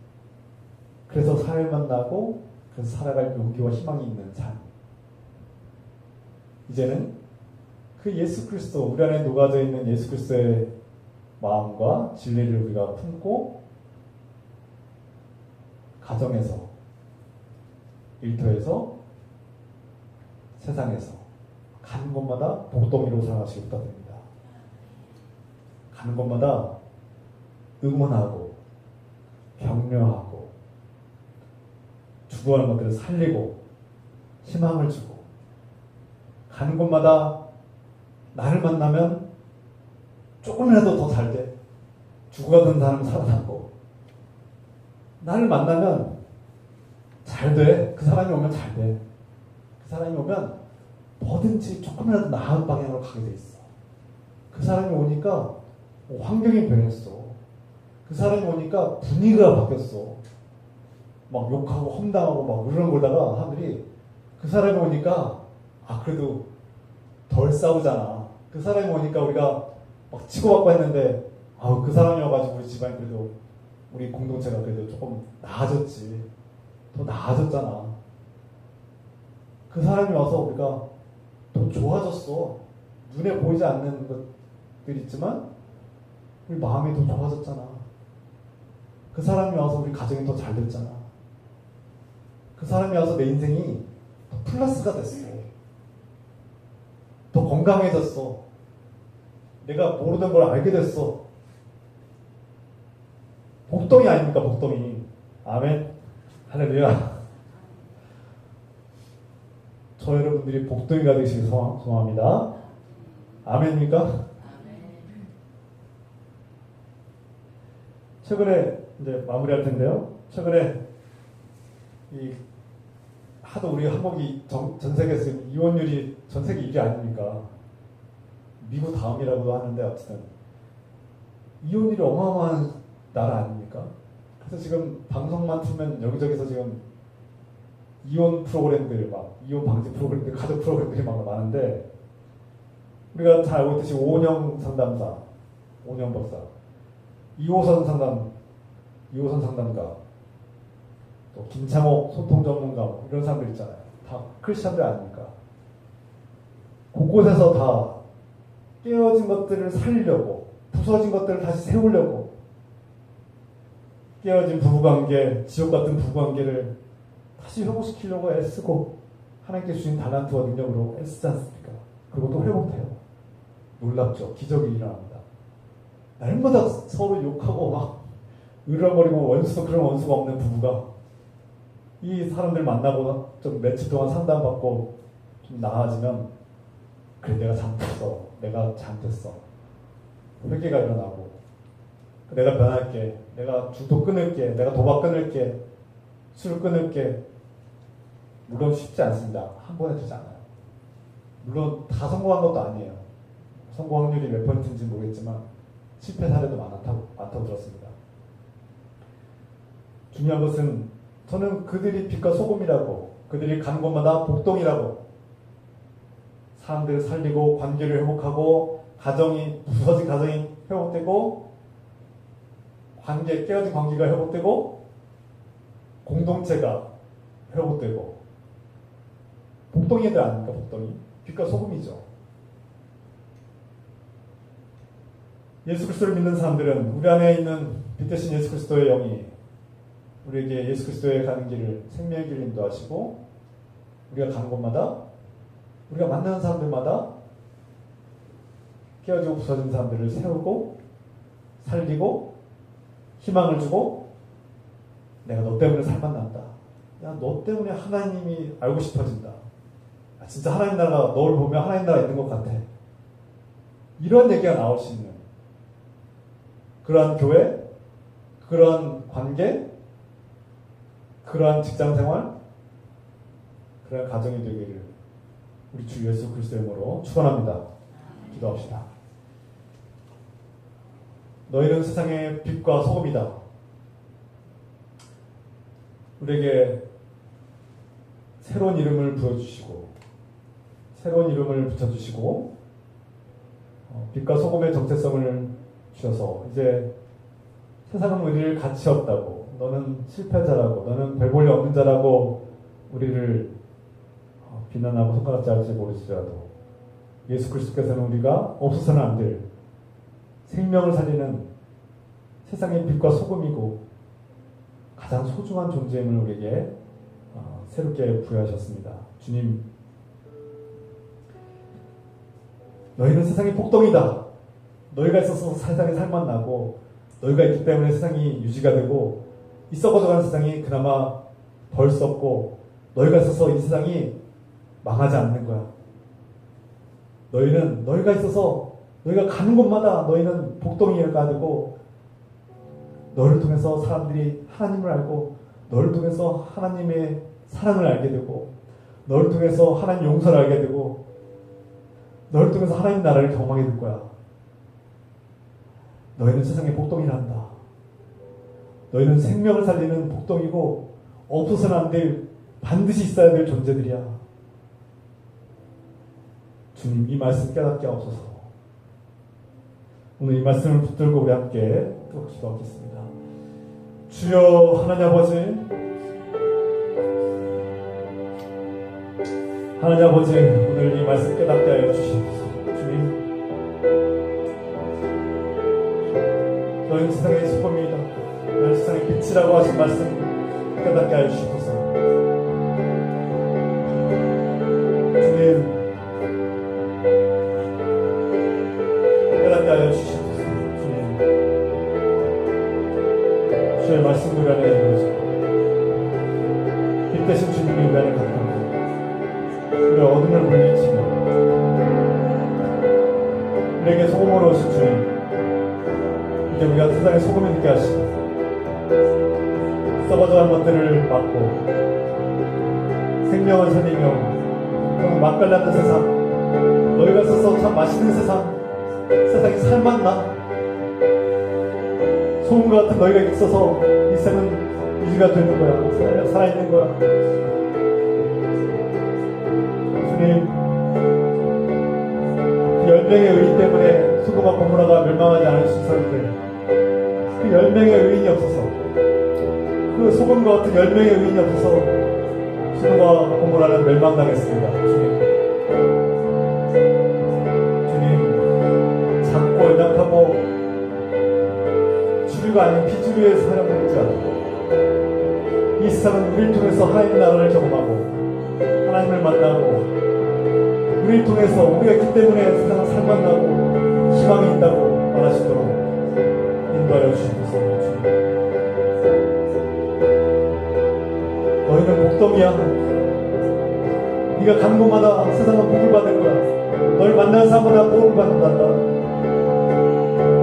그래서 사회를 만나고 그래서 살아갈 용기와 희망이 있는 삶. 이제는 그 예수 그리스도, 우리 안에 녹아져 있는 예수 그리스도의 마음과 진리를 우리가 품고 가정에서, 일터에서, 세상에서 가는 곳마다 복덩이로 살아가시기 부탁드립니다. 가는 곳마다 응원하고 격려하고 죽어가는 것들을 살리고 희망을 주고, 가는 곳마다 나를 만나면 조금이라도 더 잘 돼. 죽어가던 사람 살아남고, 나를 만나면 잘 돼. 그 사람이 오면 잘 돼. 그 사람이 오면 뭐든지 조금이라도 나은 방향으로 가게 돼 있어. 그 사람이 오니까 환경이 변했어. 그 사람이 오니까 분위기가 바뀌었어. 막 욕하고 험담하고 막 그런 거다가 사람들이, 그 사람이 오니까 아, 그래도 덜 싸우잖아. 그 사람이 오니까 우리가 막 치고받고 했는데, 아우, 그 사람이 와가지고 우리 집안이 그래도, 우리 공동체가 그래도 조금 나아졌지. 더 나아졌잖아. 그 사람이 와서 우리가 더 좋아졌어. 눈에 보이지 않는 것들 있지만 우리 마음이 더 좋아졌잖아. 그 사람이 와서 우리 가정이 더 잘 됐잖아. 그 사람이 와서 내 인생이 더 플러스가 됐어. 더 건강해졌어. 내가 모르던 걸 알게 됐어. 복덩이 아닙니까, 복덩이. 아멘. 할렐루야. 저 여러분들이 복덩이가 되시길 소망합니다. 아멘입니까? 최근에 이제 마무리할 텐데요. 최근에 하도 우리 한국이 전 세계에서 이혼율이 전 세계 1위 아닙니까? 미국 다음이라고도 하는데 어쨌든 이혼율이 어마어마한 나라 아닙니까? 그래서 지금 방송만 틀면 여기저기서 지금 이혼 프로그램들 이혼 방지 프로그램들, 가족 프로그램들이 막 많은데 우리가 잘 알고 있듯이 오은영 상담사, 오은영 박사, 이호선 상담가, 또 김창옥 소통 전문가 이런 사람들 있잖아요. 다 크리스천들 아닙니까? 곳곳에서 다 깨어진 것들을 살리려고, 부서진 것들을 다시 세우려고, 깨어진 부부관계, 지옥 같은 부부관계를 다시 회복시키려고 애쓰고 하나님께 주신 달란트와 능력으로 애쓰지 않습니까? 그리고 또 회복돼요. 놀랍죠. 기적이 일어납니다. 날마다 서로 욕하고 막 으르렁거리고 그런 원수가 없는 부부가 이 사람들 만나고 좀 며칠 동안 상담받고 좀 나아지면 그래 내가 잘못했어. 회개가 일어나고 내가 변할게. 내가 중독 끊을게. 내가 도박 끊을게. 술 끊을게. 물론 쉽지 않습니다. 한 번에 되지 않아요. 물론 다 성공한 것도 아니에요. 성공 확률이 몇 퍼센트인지 모르겠지만 실패 사례도 많다고 들었습니다. 중요한 것은 저는 그들이 빛과 소금이라고, 그들이 가는 곳마다 복동이라고, 사람들을 살리고 관계를 회복하고 부서진 가정이 회복되고 깨어진 관계가 회복되고 공동체가 회복되고 복동이들 아닙니까? 복동이 빛과 소금이죠. 예수 그리스도를 믿는 사람들은 우리 안에 있는 빛 대신 예수 그리스도의 영이 우리에게 예수 그리스도에 가는 길을, 생명의 길을 인도하시고 우리가 가는 곳마다, 우리가 만나는 사람들마다 깨어지고 부서진 사람들을 세우고 살리고 희망을 주고, 내가 너 때문에 살만난다. 야, 너 때문에 하나님이 알고 싶어진다. 진짜 하나님 나라가, 너를 보면 하나님 나라가 있는 것 같아. 이런 얘기가 나올 수 있는 그러한 교회, 그러한 관계, 그러한 직장생활, 그러한 가정이 되기를 우리 주 예수 그리스도의 이름으로 축원합니다. 기도합시다. 너희는 세상의 빛과 소금이다. 우리에게 새로운 이름을 부여주시고 새로운 이름을 붙여주시고 빛과 소금의 정체성을 주셔서 이제 세상은 우리를 가치 없다고, 너는 실패자라고, 너는 별 볼일 없는 자라고 우리를 비난하고 손가락질 할지 모르시더라도 예수 그리스도께서는 우리가 없어서는 안 될 생명을 살리는 세상의 빛과 소금이고 가장 소중한 존재임을 우리에게 새롭게 부여하셨습니다. 주님, 너희는 세상의 복덩이다. 너희가 있어서 세상이 살만나고 너희가 있기 때문에 세상이 유지가 되고 이 썩어져가는 세상이 그나마 덜 썩고 너희가 있어서 이 세상이 망하지 않는 거야. 너희가 있어서 너희가 가는 곳마다 너희는 복덩이가 되고 너를 통해서 사람들이 하나님을 알고 너를 통해서 하나님의 사랑을 알게 되고 너를 통해서 하나님 용서를 알게 되고 너를 통해서 하나님 나라를 경험하게 될 거야. 너희는 세상의 복덩이란다. 너희는 생명을 살리는 복덩이고 없어서는 안 될, 반드시 있어야 될 존재들이야. 주님, 이 말씀 깨닫게 하옵소서. 오늘 이 말씀을 붙들고 우리 함께 또 기도하겠습니다. 주여 하나님 아버지, 하나님 아버지, 오늘 이 말씀 깨닫게 하여 주시옵소서. 주님, 너희는 세상의 소금이다, 너희는 세상의 빛이라고 하신 말씀 깨닫게 하여 주시옵소서. 주님, 깨닫게 하여 주시옵소서. 주님, 주의 말씀 우리 안에 이루어지고 빛 대신 주님이 우리 안에 가까워 우리 어둠을 물리치며 우리에게 소금으로 오신 주님, 이제 우리가 세상의 소금이 되게 하시고 썩어져간 것들을 막고 생명을 살리며 맛깔나는 세상, 너희가 있어서 참 맛있는 세상, 세상이 살맛나, 소금과 같은 너희가 있어서 이 세상은 유지가 되는 거야, 살아있는 거야. 주님, 그 10명의 의인 때문에 소돔과 고모라가 멸망하지 않을 수 있었는데 그 10명의 의인이 없어서, 그 소돔과 같은 10명의 의인이 없어서 소돔과 고모라는 멸망당했습니다. 주님, 작고 연약하고 주류가 아닌 비주류의 사람들이지 않고 이 세상은 우리를 통해서 하나님의 나라를 경험하고 하나님을 만나고 우리를 통해서 우리가 있기 때문에 세상은 살만나고 희망이 있다고 말하시도록 인도하여 주시옵소서. 너희는 복덩이야. 네가 가는 곳마다 세상은 복을 받을 거야. 너를 만나는 사람마다 복을 받는단다.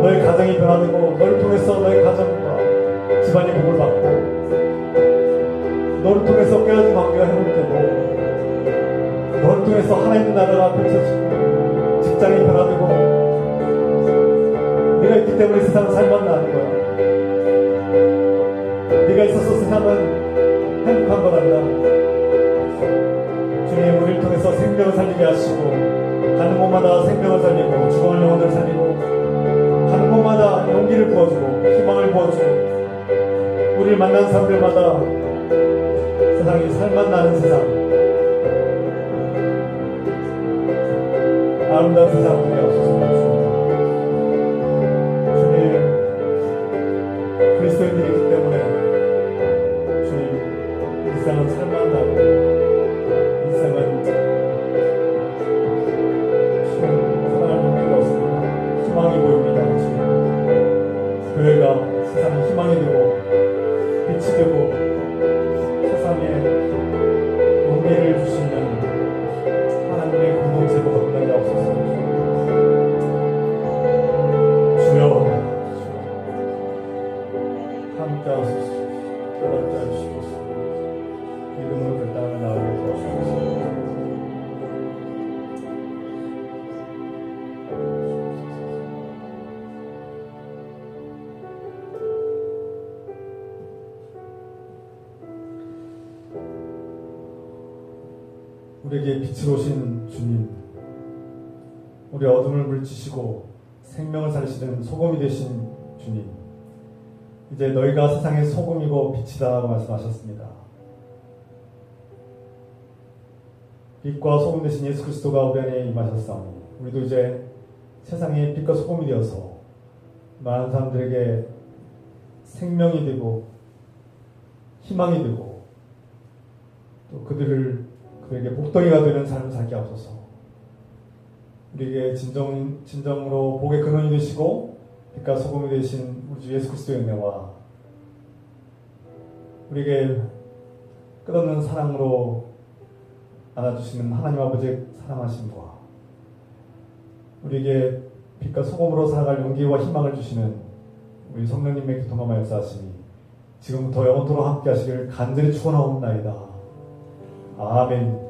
너의 가정이 변화되고 너를 통해서 너의 가정과 집안이 복을 받고 너를 통해서 깨어진 관계가 회복되고 너를 통해서 하나님의 나라가 펼쳐지고 직장이 변화되고 네가 있기 때문에 세상은 살만 나는 거야. 네가 있어서 세상은 행복한 거란다. 주님, 우리를 통해서 생명을 살리게 하시고 가는 곳마다 생명을 살리고 죽어갈 영혼을 살리고 가는 곳마다 용기를 부어주고 희망을 부어주고 우리를 만난 사람들마다 세상이 살만 나는 세상, 아름다운 세상 되게 하소서. 주님, 그리스도인들이 있기 때문에 주님, 이 세상은 살만 나고 이 세상은 주님 살아갈 용기가 없습니다. 희망이 보입니다. 주님, 교회가 세상에 희망이 되고 빛이 되고 세상에 용기를 주시는 하나님의 공동체로 건강히 없어서 주여 함께 하소서. 깨닫게 해주시옵소서. 믿음으로 그 땅을 나오게 도와주옵소서. 우리에게 빛을 오신 주님, 우리 어둠을 물리치시고 생명을 살리시는 소금이 되신 주님, 이제 너희가 세상의 소금이고 빛이다 말씀하셨습니다. 빛과 소금 되신 예수 그리스도가 우리 안에 임하셨사오니 우리도 이제 세상의 빛과 소금이 되어서 많은 사람들에게 생명이 되고 희망이 되고 또 그에게 복덩이가 되는 삶을 살게 하소서. 우리에게 진정으로 복의 근원이 되시고 빛과 소금이 되신 우리 주 예수 그리스도의 은혜와 우리에게 끝없는 사랑으로 안아주시는 하나님 아버지의 사랑하심과 우리에게 빛과 소금으로 살아갈 용기와 희망을 주시는 우리 성령님의 교통함과 역사하시니 지금부터 영원토록 함께 하시길 간절히 축원하옵나이다. 아멘.